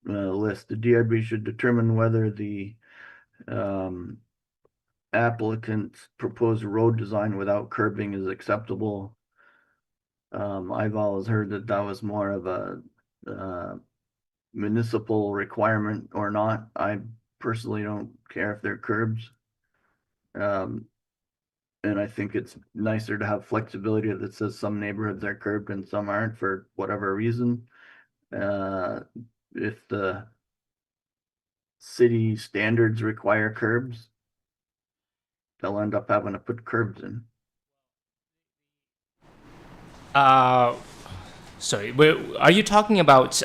list. The DRB should determine whether the applicant's proposed road design without curbing is acceptable. I've always heard that that was more of a municipal requirement or not. I personally don't care if they're curbs. And I think it's nicer to have flexibility that says some neighborhoods are curbed and some aren't for whatever reason. If the city standards require curbs, they'll end up having to put curbs in. Sorry, are you talking about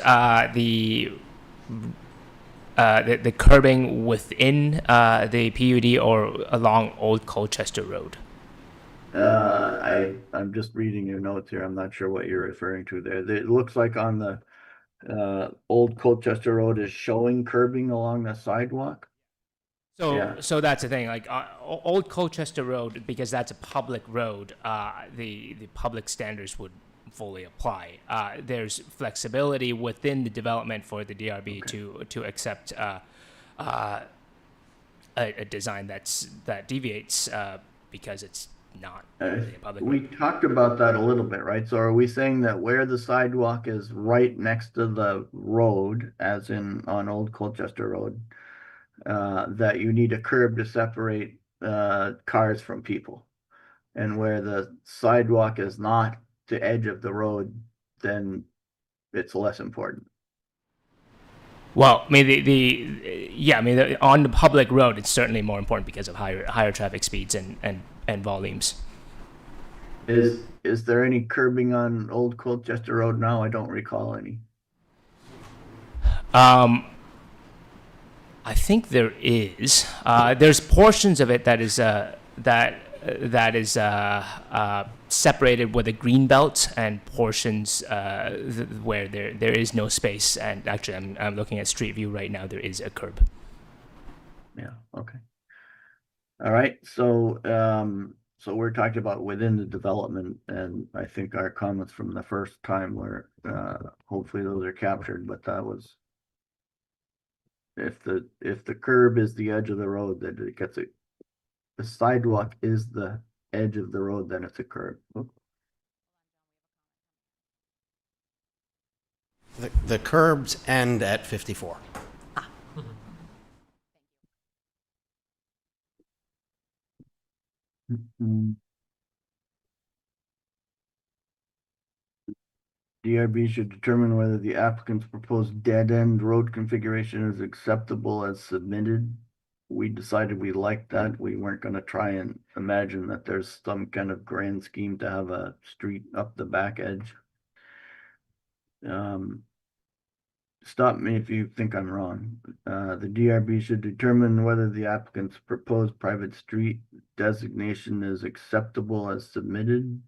the curbing within the PUD or along Old Colchester Road? I'm just reading your notes here. I'm not sure what you're referring to there. It looks like on the Old Colchester Road is showing curbing along the sidewalk. So that's the thing, like Old Colchester Road, because that's a public road, the public standards would fully apply. There's flexibility within the development for the DRB to accept a design that deviates because it's not really a public We road. talked about that a little bit, right? So are we saying that where the sidewalk is right next to the road, as in on Old Colchester Road, that you need a curb to separate cars from people? And where the sidewalk is not the edge of the road, then it's less important. Well, I mean, on the public road, it's certainly more important because of higher traffic speeds and volumes. Is there any curbing on Old Colchester Road now? I don't recall any. I think there is. There's portions of it that is separated with a green belt, and portions where there is no space. And actually, I'm looking at Street View right now. There is a curb. Yeah. Okay. All right. So we're talking about within the development, and I think our comments from the first time were hopefully those are captured. But that was if the curb is the edge of the road, that it gets it. The sidewalk is the edge of the road, then it's a curb. The curbs end at 54. DRB should determine whether the applicant's proposed dead-end road configuration is acceptable as submitted. We decided we liked that. We weren't gonna try and imagine that there's some kind of grand scheme to have a street up the back edge. Stop me if you think I'm wrong. The DRB should determine whether the applicant's proposed private street designation is acceptable as submitted,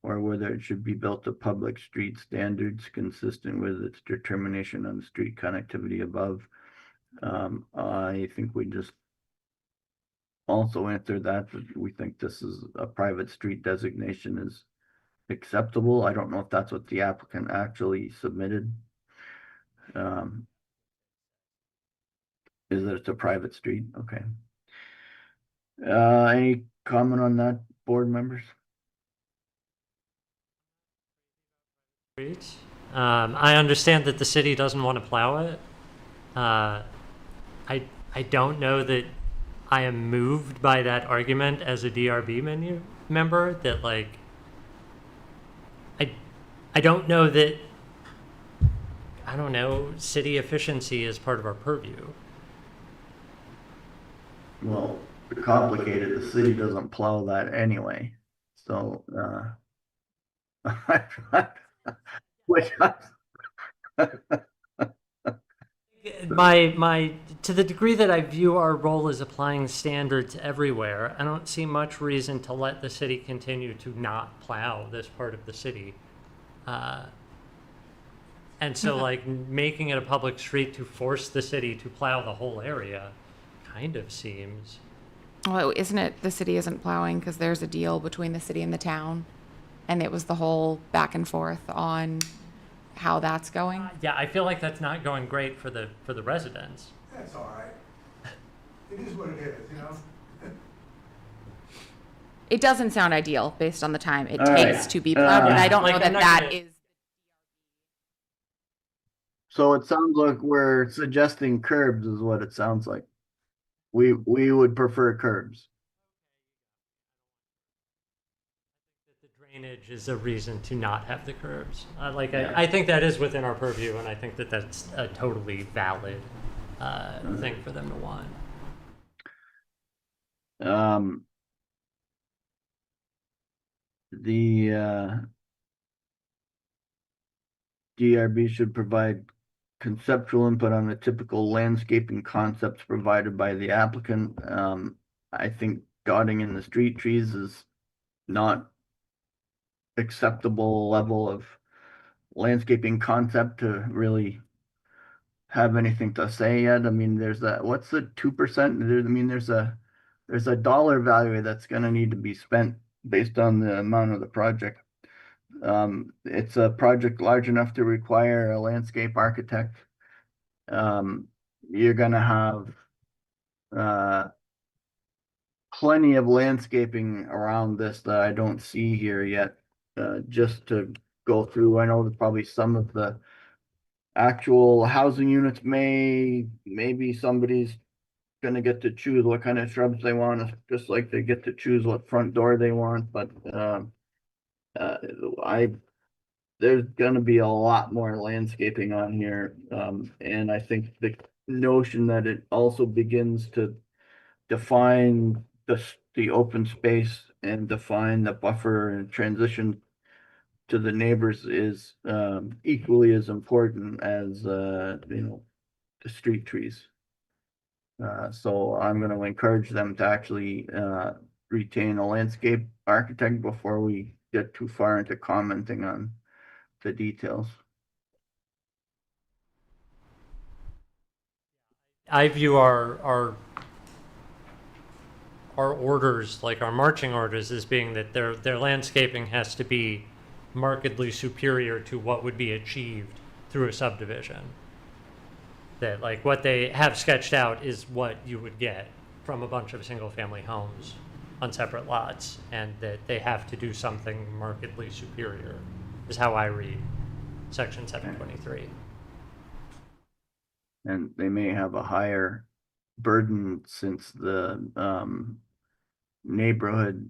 or whether it should be built to public street standards consistent with its determination on street connectivity above. I think we just also answered that we think this is a private street designation is acceptable. I don't know if that's what the applicant actually submitted. Is that it's a private street? Okay. Any comment on that, board members? I understand that the city doesn't want to plow it. I don't know that I am moved by that argument as a DRB member. That like I don't know that city efficiency is part of our purview. Well, complicated. The city doesn't plow that anyway. So, which My to the degree that I view our role as applying standards everywhere, I don't see much reason to let the city continue to not plow this part of the city. And so like making it a public street to force the city to plow the whole area kind of seems. Well, isn't it the city isn't plowing because there's a deal between the city and the town? And it was the whole back and forth on how that's going? Yeah, I feel like that's not going great for the residents. That's all right. It is what it is, you know? It doesn't sound ideal based on the time it All takes right. to be plowed, and I don't Like, know I'm that not that gonna- is. So it sounds like we're suggesting curbs is what it sounds like. We would prefer curbs. The drainage is a reason to not have the curbs. Yeah. I think that is within our purview, and I think that that's a totally valid thing for them to want. The DRB should provide conceptual input on the typical landscaping concepts provided by the applicant. I think dotting in the street trees is not acceptable level of landscaping concept to really have anything to say yet. I mean, there's a, what's the 2%? I mean, there's a dollar value that's gonna need to be spent based on the amount of the project. It's a project large enough to require a landscape architect. You're gonna have plenty of landscaping around this that I don't see here yet. Just to go through, I know that probably some of the actual housing units maybe somebody's gonna get to choose what kind of shrubs they want, just like they get to choose what front door they want, but there's gonna be a lot more landscaping on here, and I think the notion that it also begins to define the open space and define the buffer and transition to the neighbors is equally as important as the street trees. So I'm gonna encourage them to actually retain a landscape architect before we get too far into commenting on the details. I view our orders, like our marching orders, as being that their landscaping has to be markedly superior to what would be achieved through a subdivision. That like what they have sketched out is what you would get from a bunch of single family homes on separate lots, and that they have to do something markedly superior is how I read section 723. And they may have a higher burden since the neighborhood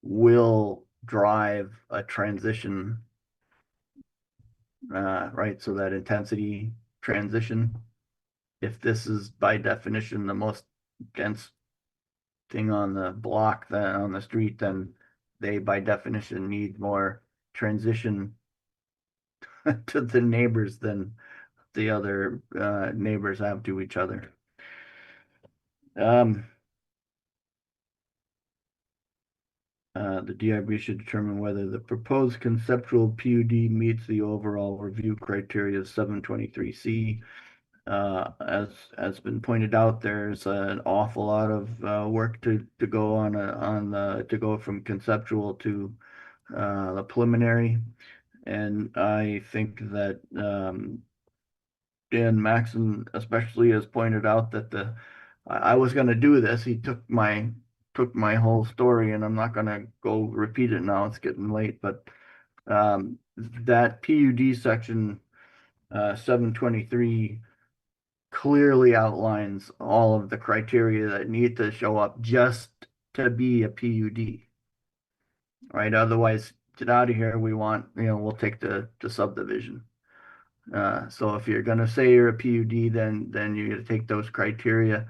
will drive a transition, right? So that intensity transition, if this is by definition the most dense thing on the block, then on the street, then they by definition need more transition to the neighbors than the other neighbors have to each other. The DRB should determine whether the proposed conceptual PUD meets the overall review criteria of 723C. as has been pointed out, there's an awful lot of work to go to go from conceptual to the preliminary. And I think that Dan Maxon especially has pointed out that I was going to do this. He took my whole story, and I'm not going to go repeat it now. It's getting late, but that PUD section 723 clearly outlines all of the criteria that need to show up just to be a PUD. Right? Otherwise, get out of here. We'll take the subdivision. So if you're going to say you're a PUD, then you got to take those criteria.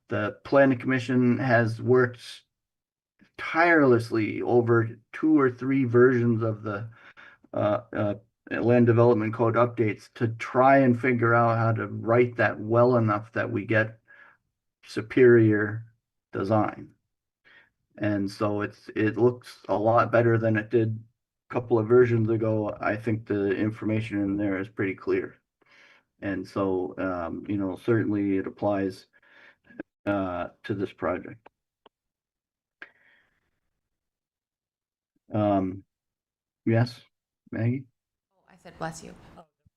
The Planning Commission has worked tirelessly over 2 or 3 versions of the Land Development Code updates to try and figure out how to write that well enough that we get superior design. And so it looks a lot better than it did a couple of versions ago. I think the information in there is pretty clear. And so, certainly it applies to this project. Yes, Maggie? I said bless you.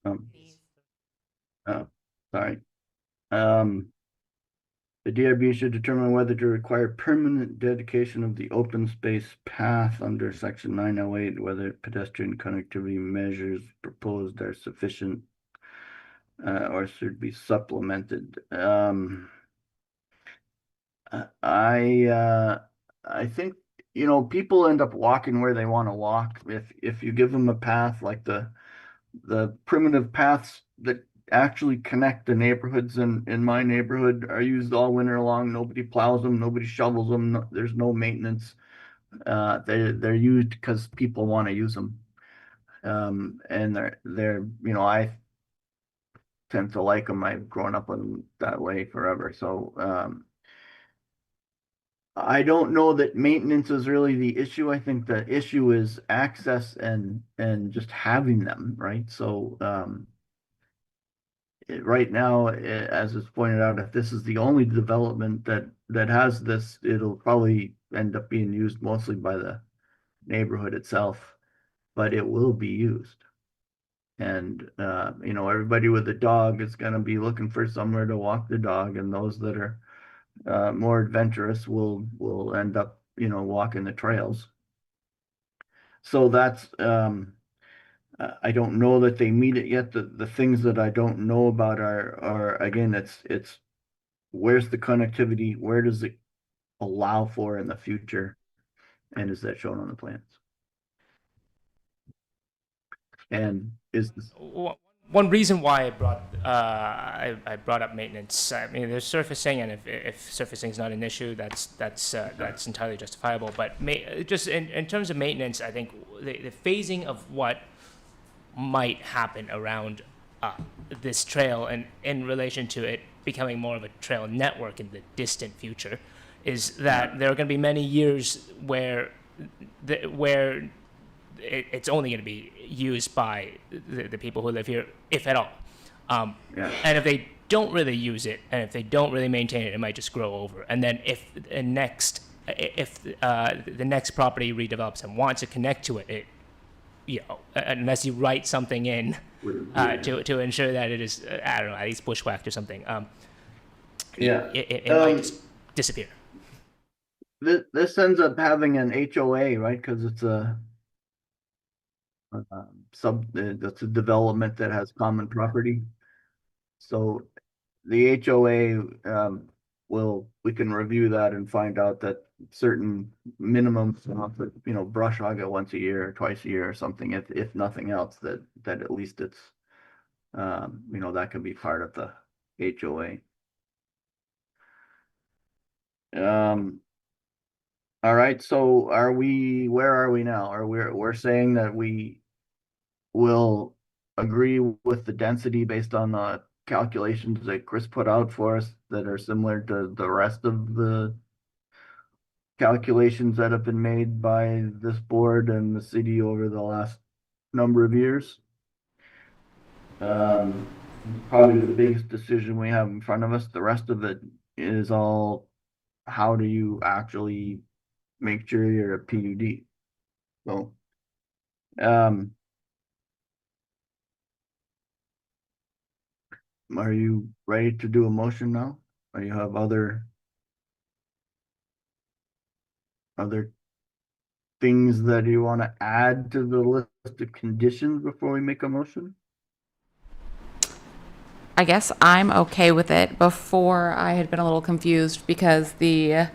Um, sorry. The DRB should determine whether to require permanent dedication of the open space path under section 908, whether pedestrian connectivity measures proposed are sufficient or should be supplemented. I think, people end up walking where they want to walk. If you give them a path, like the primitive paths that actually connect the neighborhoods in my neighborhood are used all winter long. Nobody plows them, nobody shovels them. There's no maintenance. They're used because people want to use them. And they're I tend to like them. I've grown up with them that way forever. So I don't know that maintenance is really the issue. I think the issue is access and just having them, right? So right now, as is pointed out, if this is the only development that has this, it'll probably end up being used mostly by the neighborhood itself, but it will be used. And everybody with a dog is going to be looking for somewhere to walk the dog, and those that are more adventurous will end up walking the trails. So that's I don't know that they meet it yet. The things that I don't know about are again, it's where's the connectivity, where does it allow for in the future, and is that shown on the plans? And is this One reason why I brought up maintenance, I mean, there's surfacing, and if surfacing is not an issue, that's entirely justifiable. But just in terms of maintenance, I think the phasing of what might happen around this trail and in relation to it becoming more of a trail network in the distant future is that there are going to be many years where it's only going to be used by the people who live here, if at all. And if they don't really use it, and if they don't really maintain it, it might just grow over. And then if the next property redevelops and wants to connect to it, unless you write something in to ensure that it is, I don't know, at least bushwhacked or something, it might just disappear. This ends up having an HOA, right? Because it's that's a development that has common property. So the HOA we can review that and find out that certain minimums, brush hog it once a year or twice a year or something, if nothing else, that at least it's that can be part of the HOA. All right, so where are we now? We're saying that we will agree with the density based on the calculations that Chris put out for us that are similar to the rest of the calculations that have been made by this board and the city over the last number of years. probably the biggest decision we have in front of us. The rest of it is all, how do you actually make sure you're a PUD? So, are you ready to do a motion now? Or you have other things that you want to add to the list of conditions before we make a motion? I guess I'm okay with it. Before, I had been a little confused because the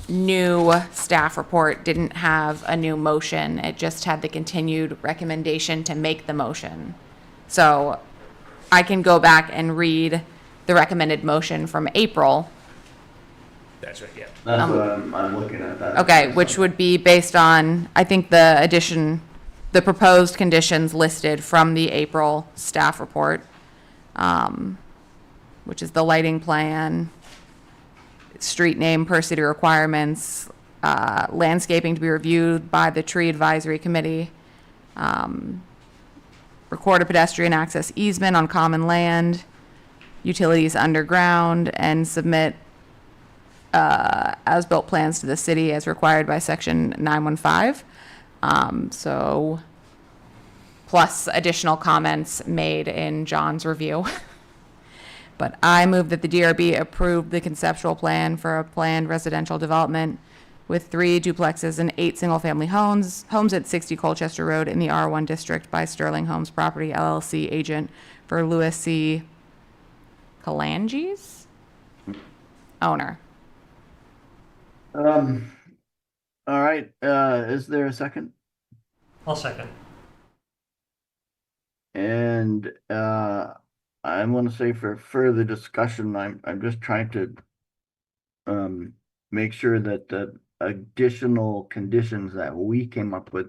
new staff report didn't have a new motion. It just had the continued recommendation to make the motion. So I can go back and read the recommended motion from April. That's right, yeah. That's what I'm looking at that. Okay, which would be based on, I think, the proposed conditions listed from the April staff report, which is the lighting plan, street name per city requirements, landscaping to be reviewed by the tree advisory committee, record a pedestrian access easement on common land, utilities underground, and submit as-built plans to the city as required by section 915. So, plus additional comments made in John's review. But I move that the DRB approve the conceptual plan for a planned residential development with 3 duplexes and 8 single-family homes at 60 Colchester Road in the R1 district by Sterling Homes Property LLC agent for Louis C. Kalanges, owner. All right, is there a second? I'll second. And, I'm gonna say for further discussion, I'm just trying to, make sure that the additional conditions that we came up with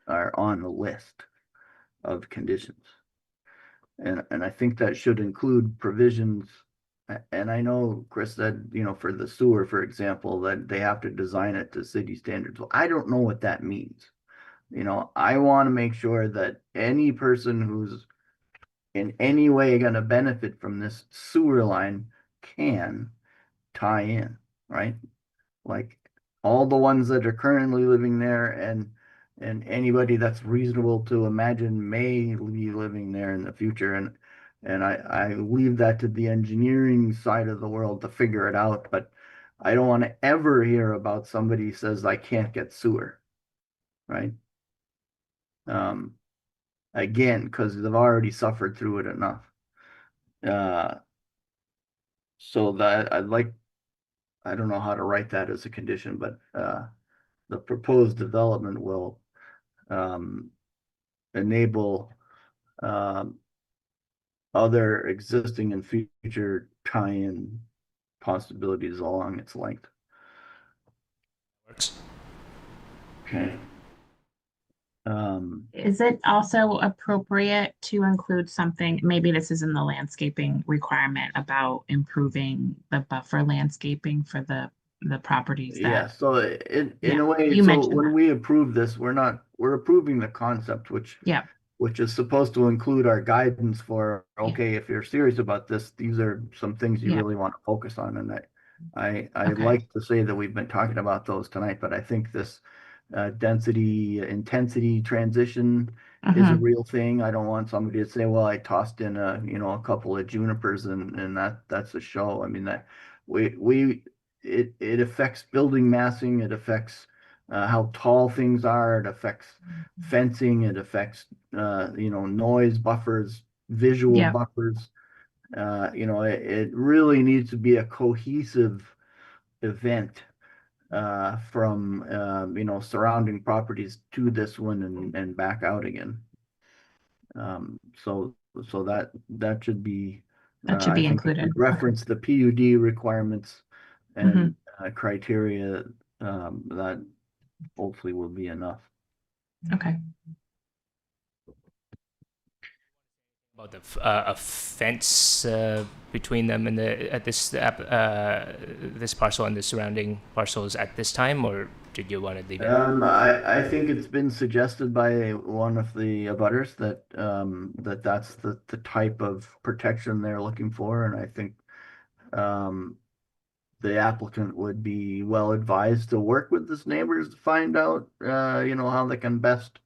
are on the list of conditions. And I think that should include provisions. And I know Chris said, for the sewer, for example, that they have to design it to city standards. Well, I don't know what that means. I want to make sure that any person who's in any way going to benefit from this sewer line can tie in, right? Like all the ones that are currently living there and anybody that's reasonable to imagine may be living there in the future. And I leave that to the engineering side of the world to figure it out, but I don't want to ever hear about somebody says I can't get sewer, right? Again, because they've already suffered through it enough. So that I don't know how to write that as a condition, but the proposed development will enable other existing and future tie-in possibilities along its length. Works. Okay. Is it also appropriate to include something, maybe this is in the landscaping requirement, about improving the buffer landscaping for the properties Yeah, that, so in Yeah, a way, you so mentioned when that. we approve this, we're approving the concept, which yeah, is supposed to include our guidance for, Yeah. okay, if you're serious about this, these are some things you Yeah. really want to focus on. And I'd Okay. like to say that we've been talking about those tonight, but I think this density, intensity transition is a Mhm. real thing. I don't want somebody to say, well, I tossed in a couple of junipers and that's a show. I mean, that it affects building massing, it affects how tall things are, it affects fencing, it affects noise buffers, visual Yeah. buffers. It really needs to be a cohesive event from surrounding properties to this one and back out again. So that should be That should I be think if we included. Okay. reference the PUD requirements and Mhm. criteria, that hopefully will be enough. Okay. About a fence between them and this parcel and the surrounding parcels at this time, or did you want to leave it? I think it's been suggested by one of the abutters that, that's the type of protection they're looking for, and I think, the applicant would be well advised to work with his neighbors to find out, how they can best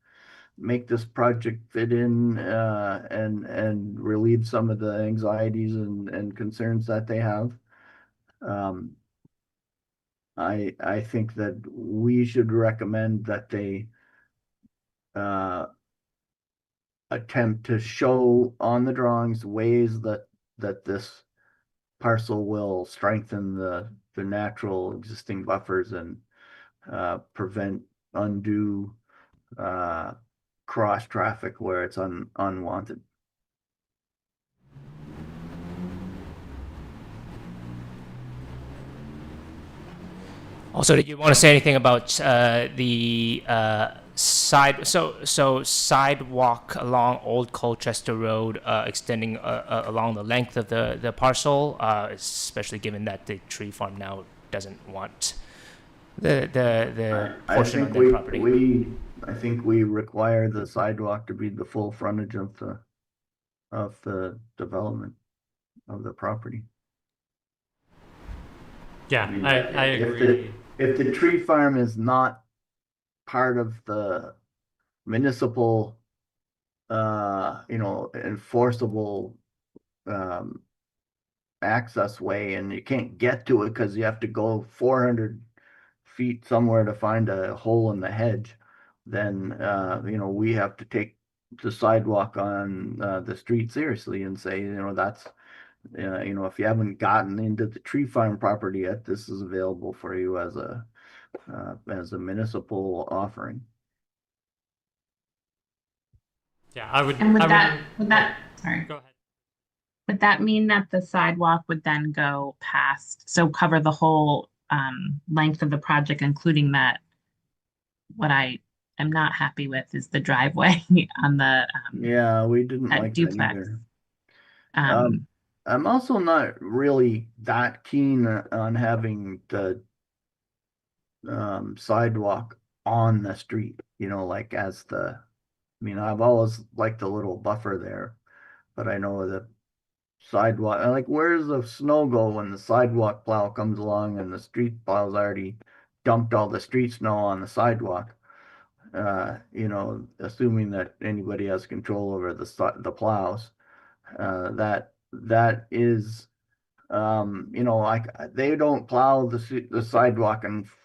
make this project fit in, and relieve some of the anxieties and concerns that they have. I think that we should recommend that they attempt to show on the drawings ways that this parcel will strengthen the natural existing buffers and prevent undue cross traffic where it's unwanted. Also, did you want to say anything about the sidewalk along Old Colchester Road, extending along the length of the parcel, especially given that the tree farm now doesn't want the portion of their property? I think we require the sidewalk to be the full frontage of the development of the property. Yeah, I agree. If the tree farm is not part of the municipal, enforceable, access way, and you can't get to it because you have to go 400 feet somewhere to find a hole in the hedge, then, we have to take the sidewalk on the street seriously and say, that's, if you haven't gotten into the tree farm property yet, this is available for you as a municipal offering. Yeah, I would. And would I that, would, sorry. Go ahead. Would that mean that the sidewalk would then go past, so cover the whole length of the project, including that? What I am not happy with is the driveway on the Yeah, we didn't that like duplex. that either. I'm also not really that keen on having the sidewalk on the street, I've always liked the little buffer there, but I know the sidewalk, where's the snow go when the sidewalk plow comes along and the street plow's already dumped all the street snow on the sidewalk? Assuming that anybody has control over the plows, that is, they don't plow the sidewalk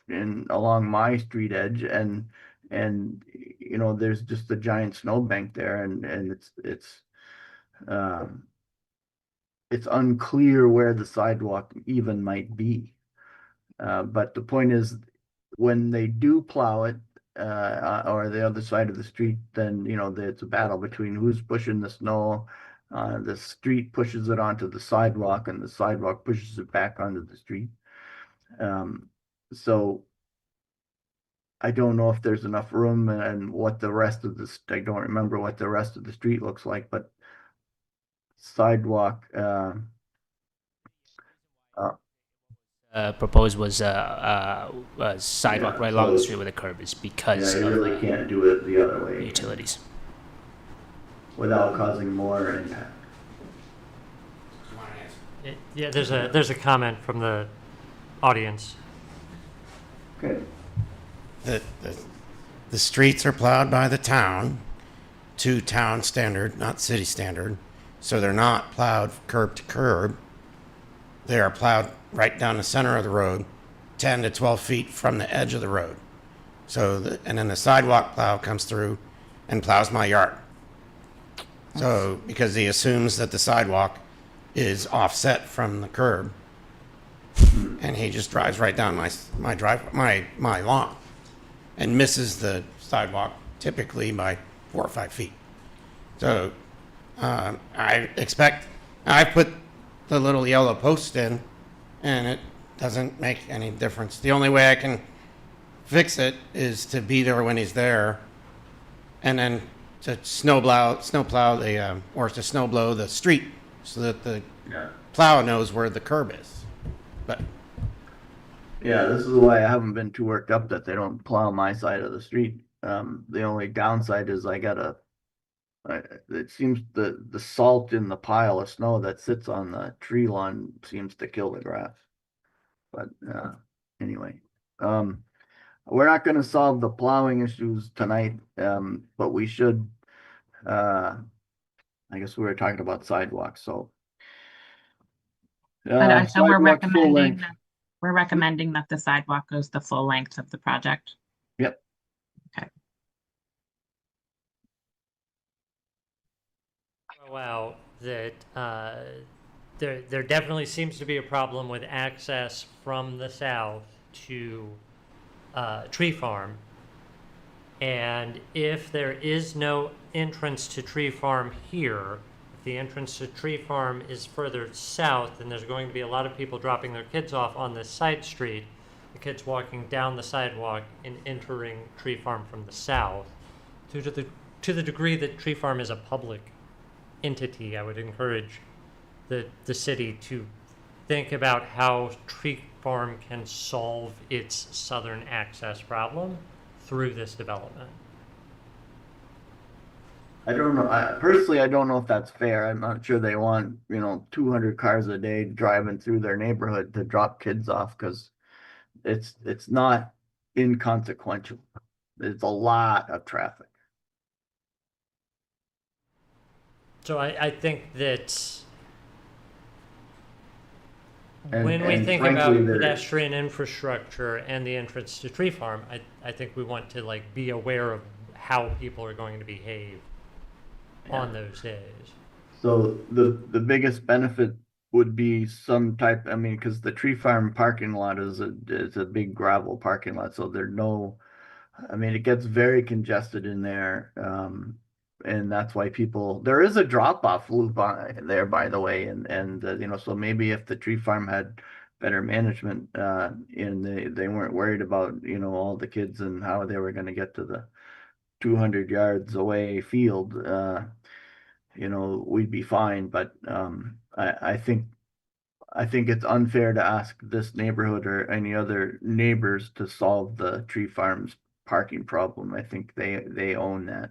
and along my street edge, and there's just a giant snowbank there, and it's unclear where the sidewalk even might be. But the point is, when they do plow it, or the other side of the street, then, it's a battle between who's pushing the snow. The street pushes it onto the sidewalk, and the sidewalk pushes it back onto the street. So I don't know if there's enough room, and what the rest of I don't remember what the rest of the street looks like, but sidewalk, Proposed was a sidewalk right along the street where the curb is because you of really can't do it the other way utilities. without causing more impact. Yeah, there's a comment from the audience. Okay. The streets are plowed by the town to town standard, not city standard. So they're not plowed curb to curb. They are plowed right down the center of the road, 10 to 12 feet from the edge of the road. And then the sidewalk plow comes through and plows my yard. So, because he assumes that the sidewalk is offset from the curb, and he just drives right down my lawn and misses the sidewalk typically by 4 or 5 feet. So, I put the little yellow post in, and it doesn't make any difference. The only way I can fix it is to be there when he's there, and then to snowplow the, or to snowblow the street so that the plow knows where the curb is. But Yeah, this is why I haven't been too worked up that they don't plow my side of the street. The only downside is it seems the salt in the pile of snow that sits on the tree lawn seems to kill the grass. But anyway, we're not gonna solve the plowing issues tonight, but we should, I guess we were talking about sidewalks, so. So we're Sidewalks full recommending length. that, we're recommending that the sidewalk goes the full length of the project. Yep. Okay. Wow, that there definitely seems to be a problem with access from the south to Tree Farm. And if there is no entrance to Tree Farm here, if the entrance to Tree Farm is further south, then there's going to be a lot of people dropping their kids off on this side street, the kids walking down the sidewalk and entering Tree Farm from the south. To the degree that Tree Farm is a public entity, I would encourage the city to think about how Tree Farm can solve its southern access problem through this development. I don't know. Personally, I don't know if that's fair. I'm not sure they want, 200 cars a day driving through their neighborhood to drop kids off because it's not inconsequential. It's a lot of traffic. So I think that And- when we and think frankly, about there- pedestrian infrastructure and the entrance to Tree Farm, I think we want to be aware of how people are going to behave on those days. So the biggest benefit would be some type, because the Tree Farm parking lot is a big gravel parking lot, so it gets very congested in there. And that's why there is a drop-off loop on there, by the way, and so maybe if the Tree Farm had better management, and they weren't worried about, all the kids and how they were gonna get to the 200 yards away field, we'd be fine, but I think it's unfair to ask this neighborhood or any other neighbors to solve the Tree Farm's parking problem. I think they own that.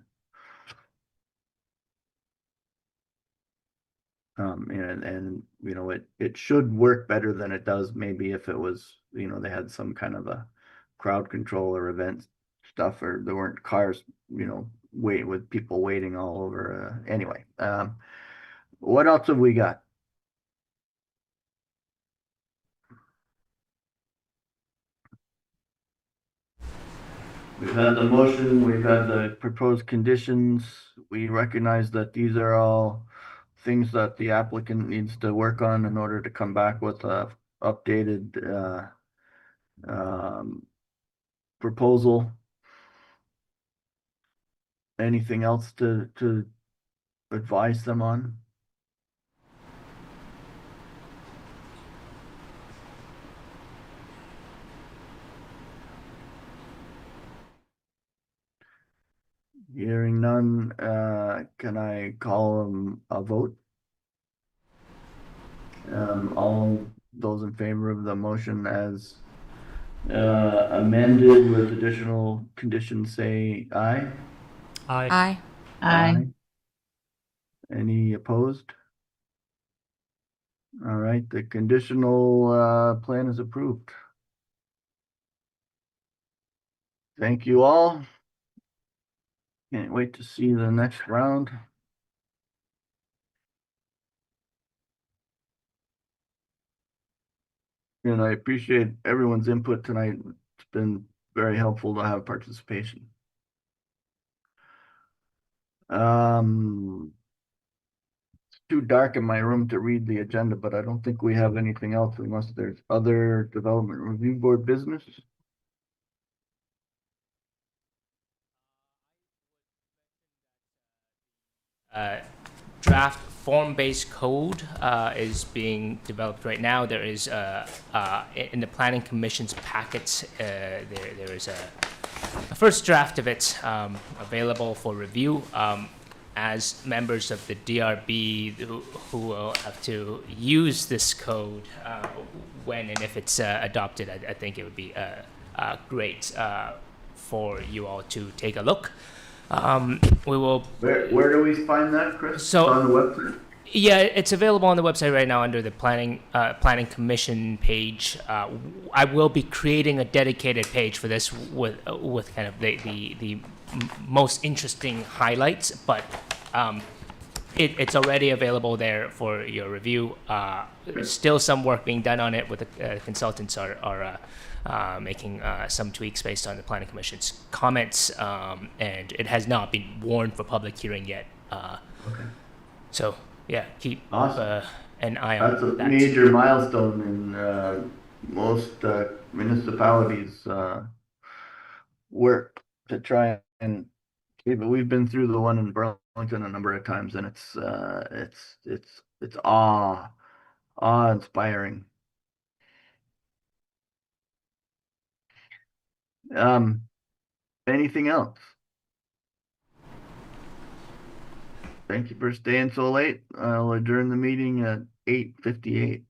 It should work better than it does maybe if it was, they had some kind of a crowd control or event stuff, or there weren't cars, with people waiting all over. Anyway, what else have we got? We've had the motion, we've had the proposed conditions. We recognize that these are all things that the applicant needs to work on in order to come back with a updated proposal. Anything else to advise them on? Hearing none, can I call a vote? All those in favor of the motion as amended with additional conditions, say aye. Aye. Aye. Any opposed? All right, the conditional plan is approved. Thank you all. Can't wait to see the next round. And I appreciate everyone's input tonight. It's been very helpful to have participation. It's too dark in my room to read the agenda, but I don't think we have anything else unless there's other development review board business. Draft form-based code is being developed right now. There is in the planning commission's packets, there is a first draft of it available for review. As members of the DRB who will have to use this code when and if it's adopted, I think it would be great for you all to take a look. We will. Where do we find that, Chris? So- On the website? Yeah, it's available on the website right now under the planning commission page. I will be creating a dedicated page for this with kind of the most interesting highlights, but it's already available there for your review. There's still some work being done on it with the consultants are making some tweaks based on the planning commission's comments, and it has not been warned for public hearing yet. Okay. So. Yeah, keep Awesome. an eye on That's a that. major milestone in most municipalities' work to try and keep it. We've been through the one in Burlington a number of times, and it's awe-inspiring. Anything else? Thank you for staying so late. I'll adjourn the meeting at 8:58.